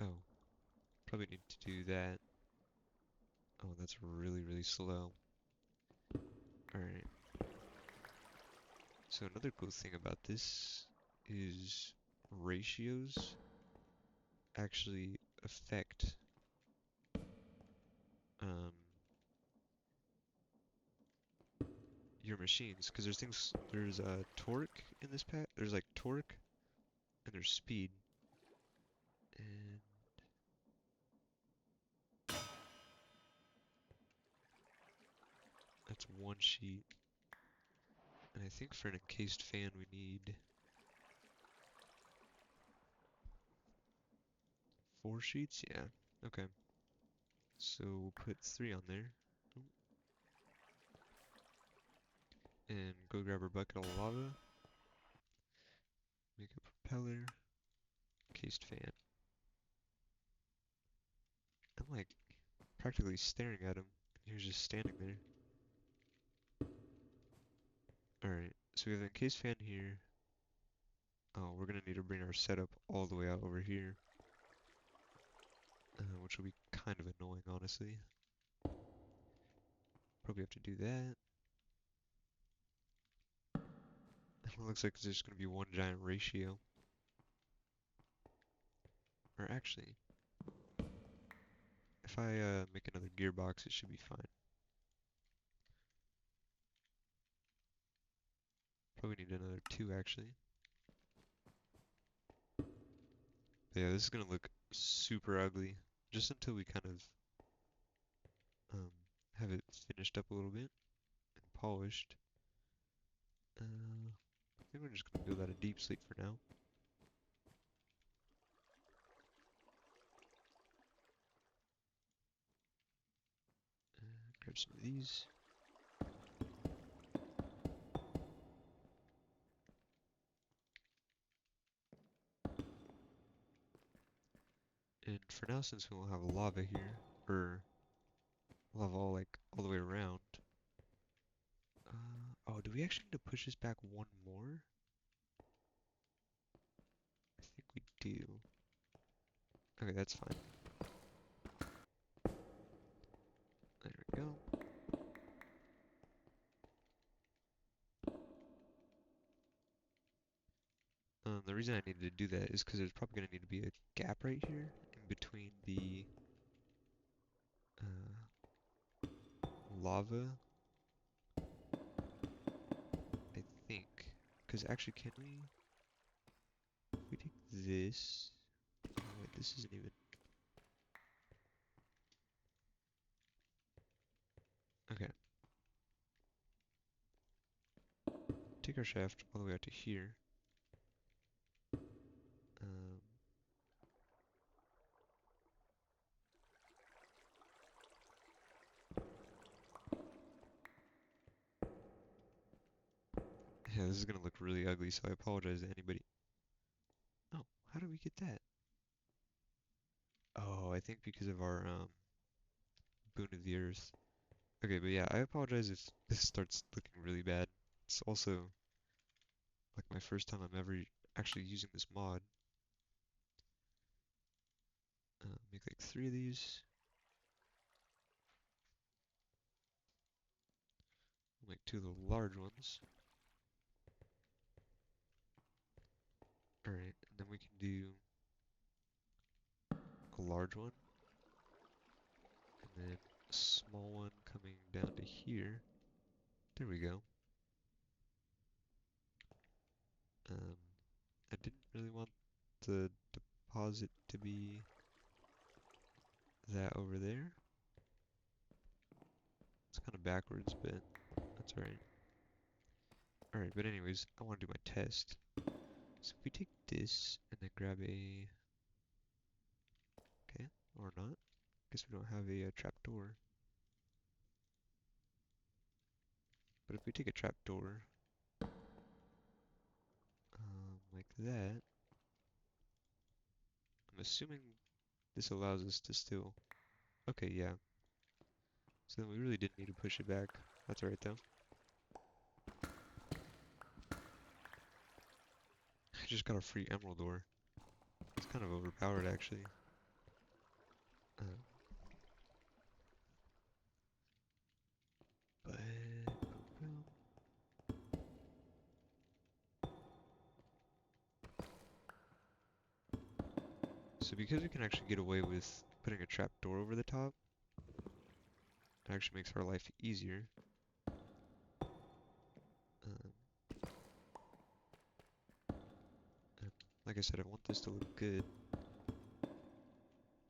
Oh, probably need to do that. Oh, that's really, really slow. Alright. So another cool thing about this is ratios actually affect um, your machines, because there's torque in this pack. There's like torque and there's speed, and that's 1 sheet. And I think for an encased fan we need 4 sheets. Yeah. Okay. So we'll put 3 on there. And go grab our bucket of lava. Make a propeller. Encased fan. I'm like practically staring at him. He was just standing there. Alright, so we have an encased fan here. Oh, we're gonna need to bring our setup all the way out over here. Which will be kind of annoying, honestly. Probably have to do that. It looks like there's gonna be one giant ratio. Or actually, if I make another gearbox, it should be fine. Probably need another 2, actually. But yeah, this is gonna look super ugly. just until we kind of um, have it finished up a little bit and polished. I think we're just gonna build out a deep sleep for now. Grab some of these. And for now, since we won't have lava here, or lava all like all the way around. Oh, do we actually need to push this back one more? I think we do. Okay, that's fine. There we go. The reason I needed to do that is because there's probably going to need to be a gap right here in between the uh, lava, I think. Because actually, can we? If we take this. Oh wait, this isn't even. Okay. Take our shaft all the way out to here. Um, yeah, this is going to look really ugly, so I apologize to anybody. Oh, how did we get that? Oh, I think because of our boon of the earth. Okay, but yeah, I apologize if this starts looking really bad. It's also like my first time I'm ever actually using this mod. Make like 3 of these. Make 2 of the large ones. Alright, and then we can do a large one, and then a small one coming down to here. There we go. Um, I didn't really want the deposit to be that over there. It's kind of backwards, but that's alright. Alright, but anyways, I want to do my test. So if we take this and then grab a... Okay, or not. Guess we don't have a trapdoor. But if we take a trapdoor, like that, I'm assuming this allows us to still... Okay, yeah. So then we really didn't need to push it back. That's alright though. I just got a free emerald ore. It's kind of overpowered actually. Um, but... boom. So because we can actually get away with putting a trapdoor over the top, it actually makes our life easier. Um, and like I said, I want this to look good.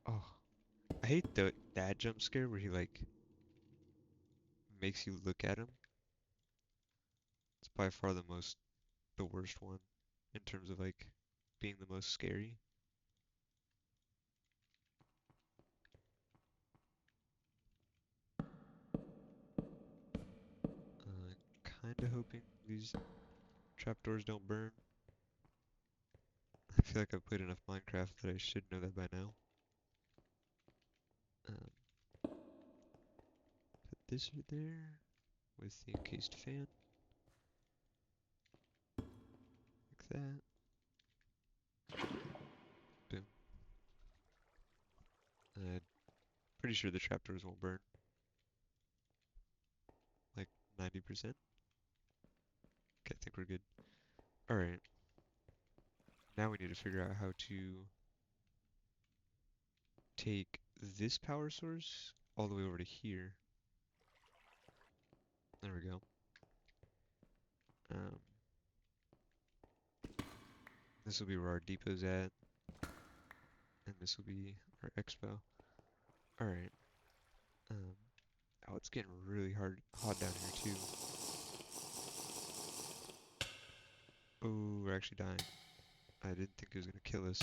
Oh, I hate that jump scare where he like makes you look at him. It's by far the worst one in terms of like being the most scary. Kinda hoping these trapdoors don't burn. I feel like I've played enough Minecraft that I should know that by now. Um, put this right there with the encased fan, like that. Boom. Pretty sure the trapdoors won't burn, like 90%. Okay, I think we're good. Alright, now we need to figure out how to take this power source all the way over to here. There we go. Um, this will be where our depot's at, and this will be our expo. All right. Um, oh, it's getting really hot down here too. Oh, we're actually dying. I didn't think it was gonna kill us.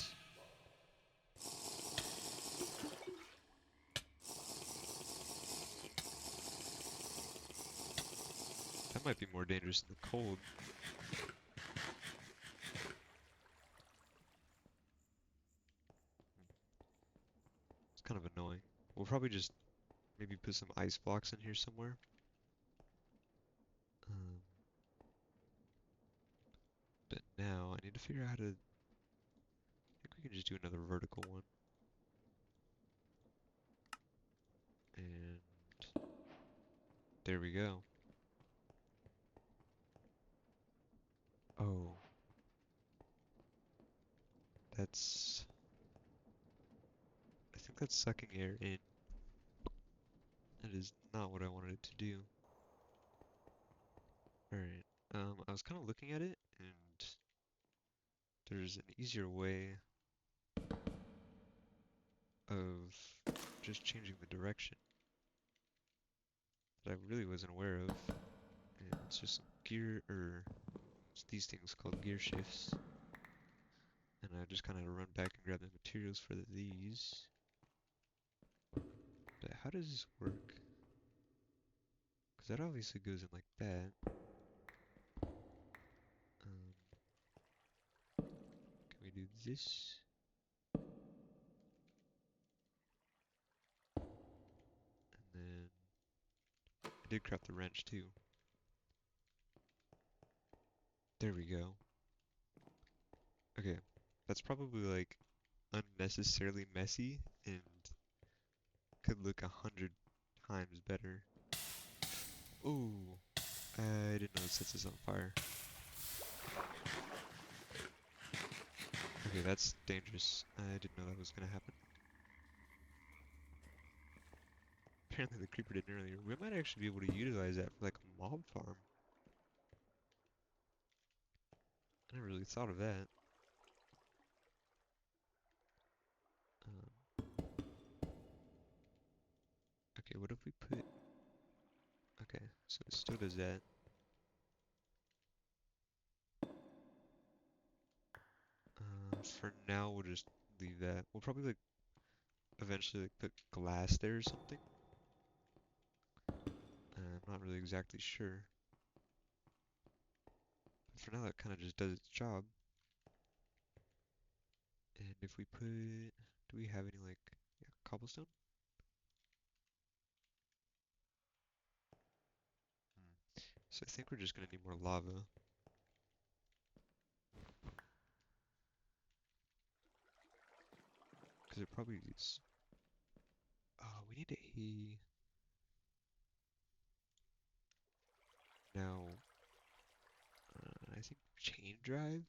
That might be more dangerous than the cold. It's kind of annoying. We'll probably just maybe put some ice blocks in here somewhere. Um, but now I need to figure out how to. I think we can just do another vertical one. And there we go. Oh, that's. I think that's sucking air in. That is not what I wanted it to do. Alright. I was kind of looking at it, and there's an easier way of just changing the direction that I really wasn't aware of. And it's just some gear, or it's these things called gear shifts. And I just kind of run back and grab the materials for these. But how does this work? Because that obviously goes in like that. Um, can we do this? And then I did craft the wrench too. There we go. Okay, that's probably like unnecessarily messy and could look 100 times better. Ooh, I didn't know it sets us on fire. Okay, that's dangerous. I didn't know that was gonna happen. Apparently the creeper didn't earlier. We might actually be able to utilize that for like a mob farm. I never really thought of that. Um, okay, what if we put... Okay, so it still does that. For now, we'll just leave that. We'll probably like eventually like put glass there or something. I'm not really exactly sure. But for now, that kind of just does its job. And if we put... Do we have any like... Yeah, cobblestone? Hmm. So I think we're just gonna need more lava. Because it probably is... Oh, we need a... Now, I think chain drive?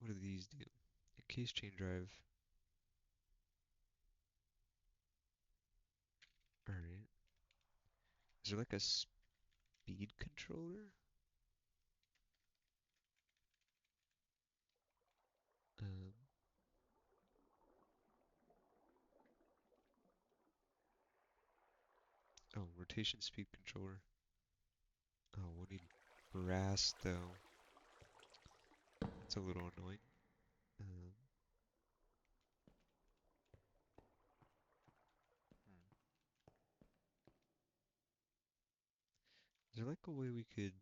What do these do? Encased chain drive. Alright. Is there like a speed controller? Um, oh, rotation speed controller. Oh, we'll need brass though. That's a little annoying. Um, hmm. Is there like a way we could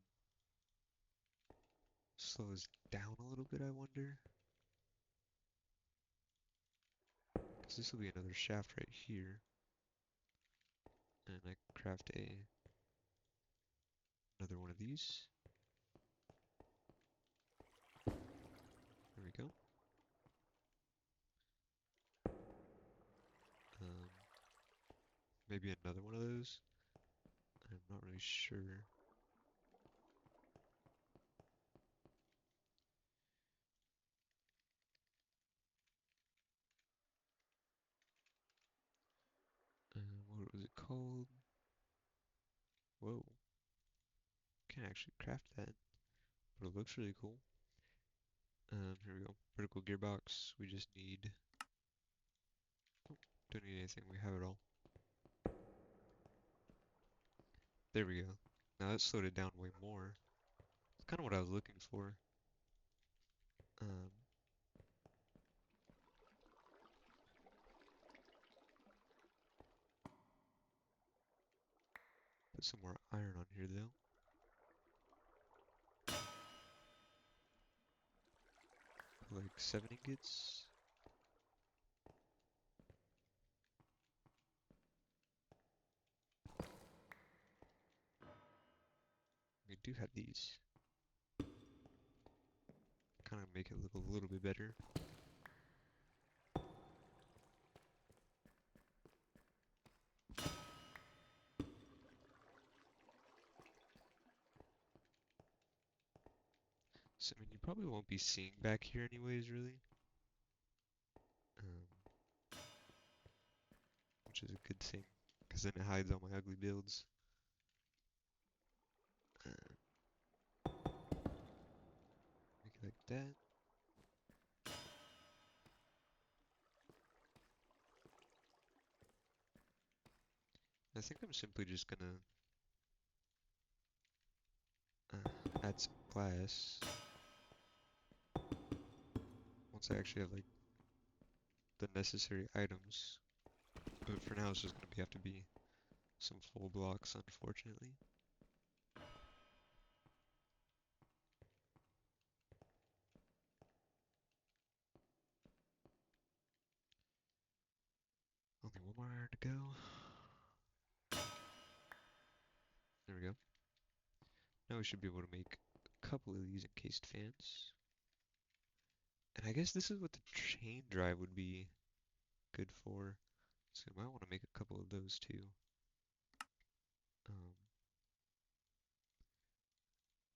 slow us down a little bit, I wonder? Because this will be another shaft right here. And I craft another one of these. There we go. Um, maybe another one of those. I'm not really sure. What was it called? Whoa, can't actually craft that, but it looks really cool. Here we go. Vertical gearbox. We just need Don't need anything, we have it all. There we go. Now that slowed it down way more. It's kind of what I was looking for. Um, put some more iron on here though. Put like 7 ingots. We do have these. Kind of make it look a little bit better. So I mean, you probably won't be seeing back here anyways, really. Um, which is a good thing, because then it hides all my ugly builds. Uh, make it like that. I think I'm simply just gonna uh, add some glass once I actually have like the necessary items. But for now, it's just gonna have to be some full blocks, unfortunately. Only one more iron to go. There we go. Now we should be able to make a couple of these encased fans. And I guess this is what the chain drive would be good for. So I might want to make a couple of those too. Um,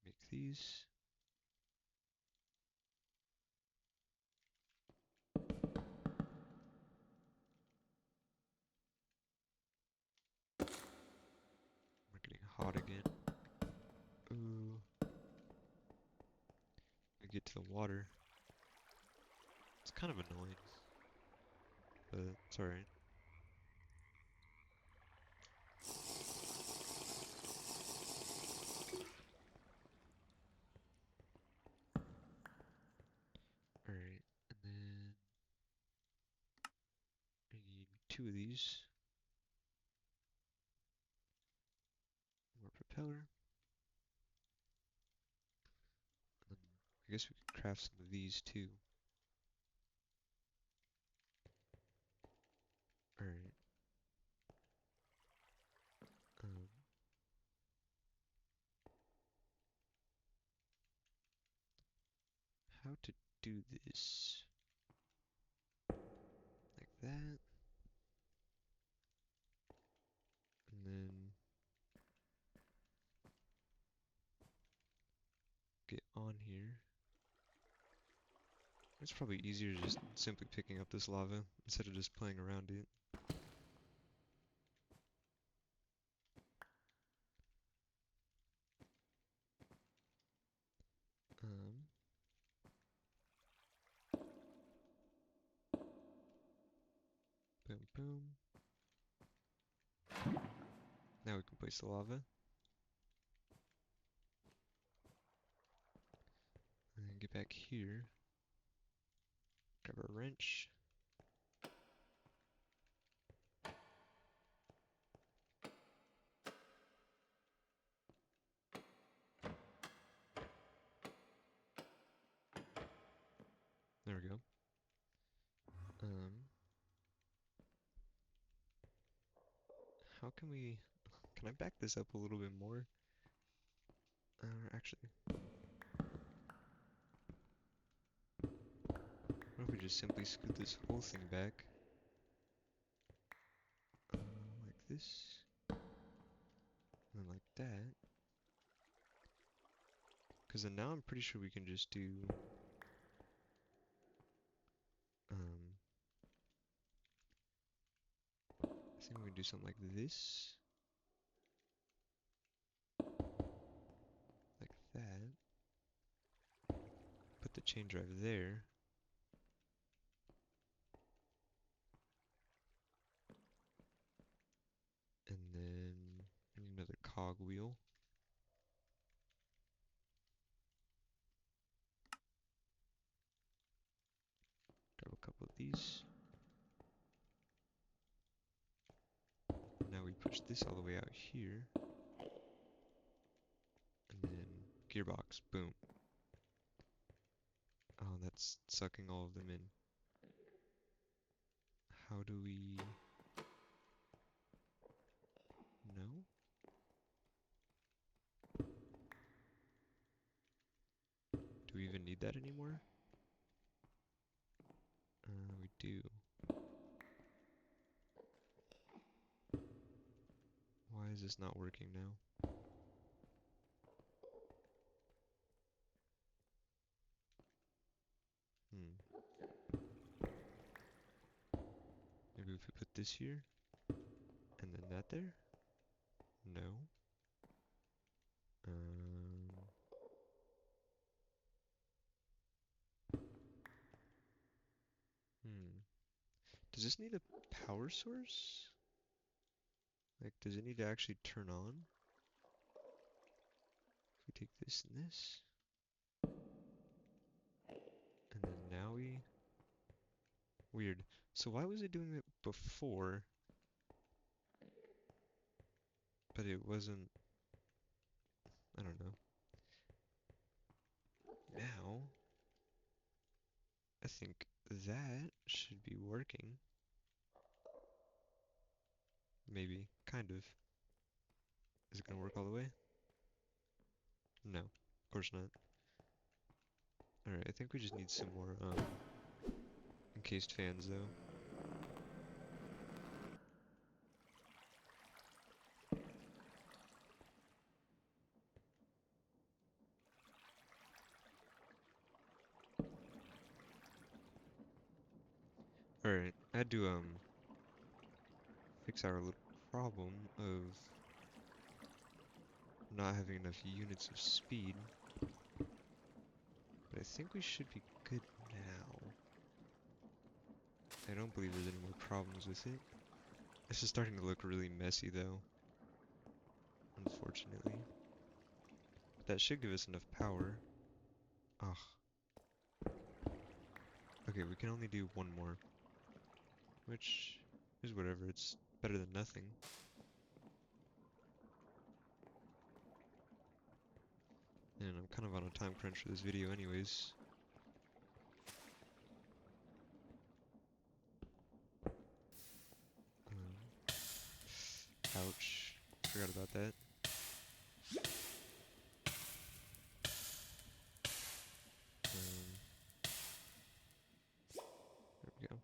make these. We're getting hot again. Ooh. I get to the water. It's kind of annoying, but it's alright. Alright, and then I need 2 of these. More propeller. And then I guess we could craft some of these too. Alright. Um, how to do this? Like that. And then get on here. It's probably easier just simply picking up this lava instead of just playing around it. Um, boom, boom. Now we can place the lava. And then get back here. Grab our wrench. There we go. Um, how can we... Can I back this up a little bit more? Actually, what if we just simply scoot this whole thing back? Like this. And then like that. Because then now I'm pretty sure we can just do... Um, I think we can do something like this. Like that. Put the chain drive there. cogwheel. Grab a couple of these. Now we push this all the way out here. And then gearbox, boom. Oh, that's sucking all of them in. How do we... No? Do we even need that anymore? We do. Why is this not working now? Maybe if we put this here, and then that there? No. Um, hmm. Does this need a power source? Like, does it need to actually turn on? If we take this and this, and then now we... Weird. So why was it doing it before, but it wasn't... I don't know. Now, I think that should be working. Maybe. Kind of. Is it gonna work all the way? No. Of course not. Alright, I think we just need some more, encased fans, though. Alright, I had to, fix our little problem of not having enough units of speed. But I think we should be good now. I don't believe there's any more problems with it. This is starting to look really messy, though. Unfortunately. But that should give us enough power. Ugh. Okay, we can only do one more. Which is whatever, it's better than nothing. And I'm kind of on a time crunch for this video anyways. Ouch. Forgot about that. There we go.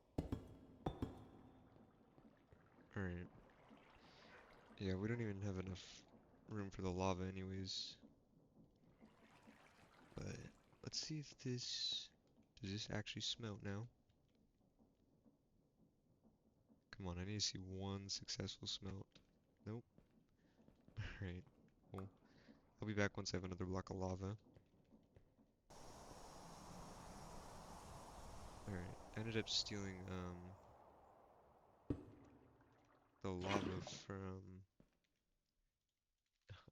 Alright. Yeah, we don't even have enough room for the lava anyways. But let's see if this... Does this actually smelt now? Come on, I need to see one successful smelt. Nope. Alright. Well, I'll be back once I have another block of lava. Alright. I ended up stealing, the lava from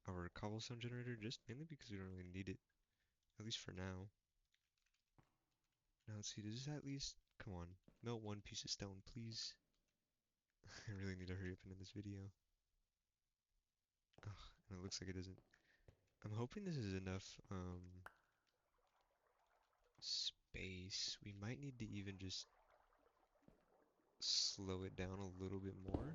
our cobblestone generator, just mainly because we don't really need it. At least for now. Now let's see, does this at least... Come on. Melt one piece of stone, please. I really need to hurry up and end this video. Ugh, and it looks like it isn't. I'm hoping this is enough, space. We might need to even just slow it down a little bit more.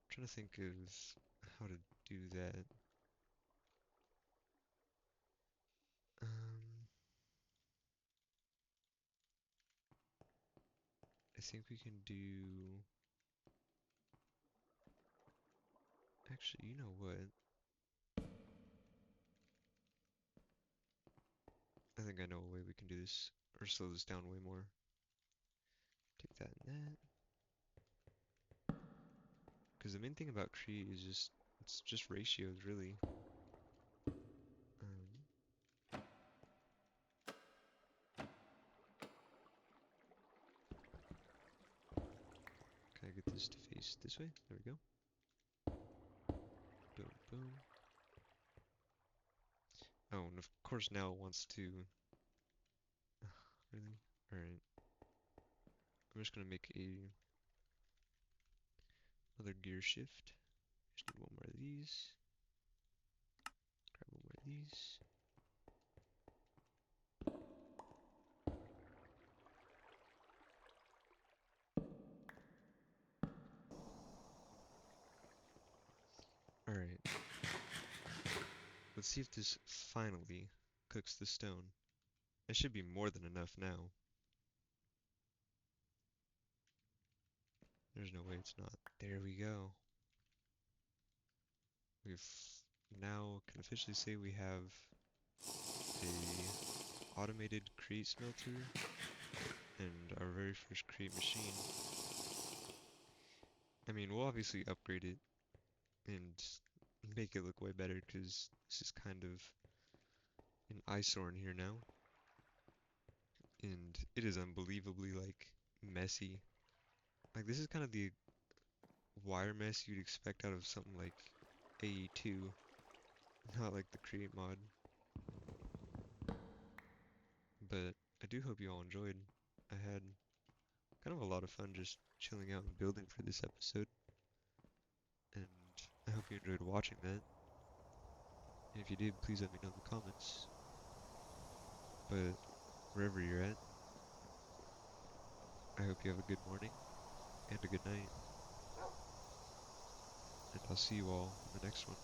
Trying to think of how to do that. I think we can do... Actually, you know what? I think I know a way we can do this, or slow this down way more. Take that and that. Because the main thing about Cree is just, it's just ratios, really. Can I these this way. There we go. Boom, boom. Oh, and of course now it wants to... Really? Alright. I'm just gonna make another gear shift. Just need one more of these. Grab one more of these. Alright. Let's see if this finally cooks the stone. It should be more than enough now. There's no way it's not. There we go. We've now can officially say we have a automated crate smelter and our very first crate machine. I mean, we'll obviously upgrade it and make it look way better because this is kind of an eyesore in here now. And it is unbelievably, like, messy. Like, this is kind of the wire mess you'd expect out of something like AE2, not like the create mod. But I do hope you all enjoyed. I had kind of a lot of fun just chilling out and building for this episode, and I hope you enjoyed watching that. And if you did, please let me know in the comments. But wherever you're at, I hope you have a good morning and a good night, and I'll see you all in the next one.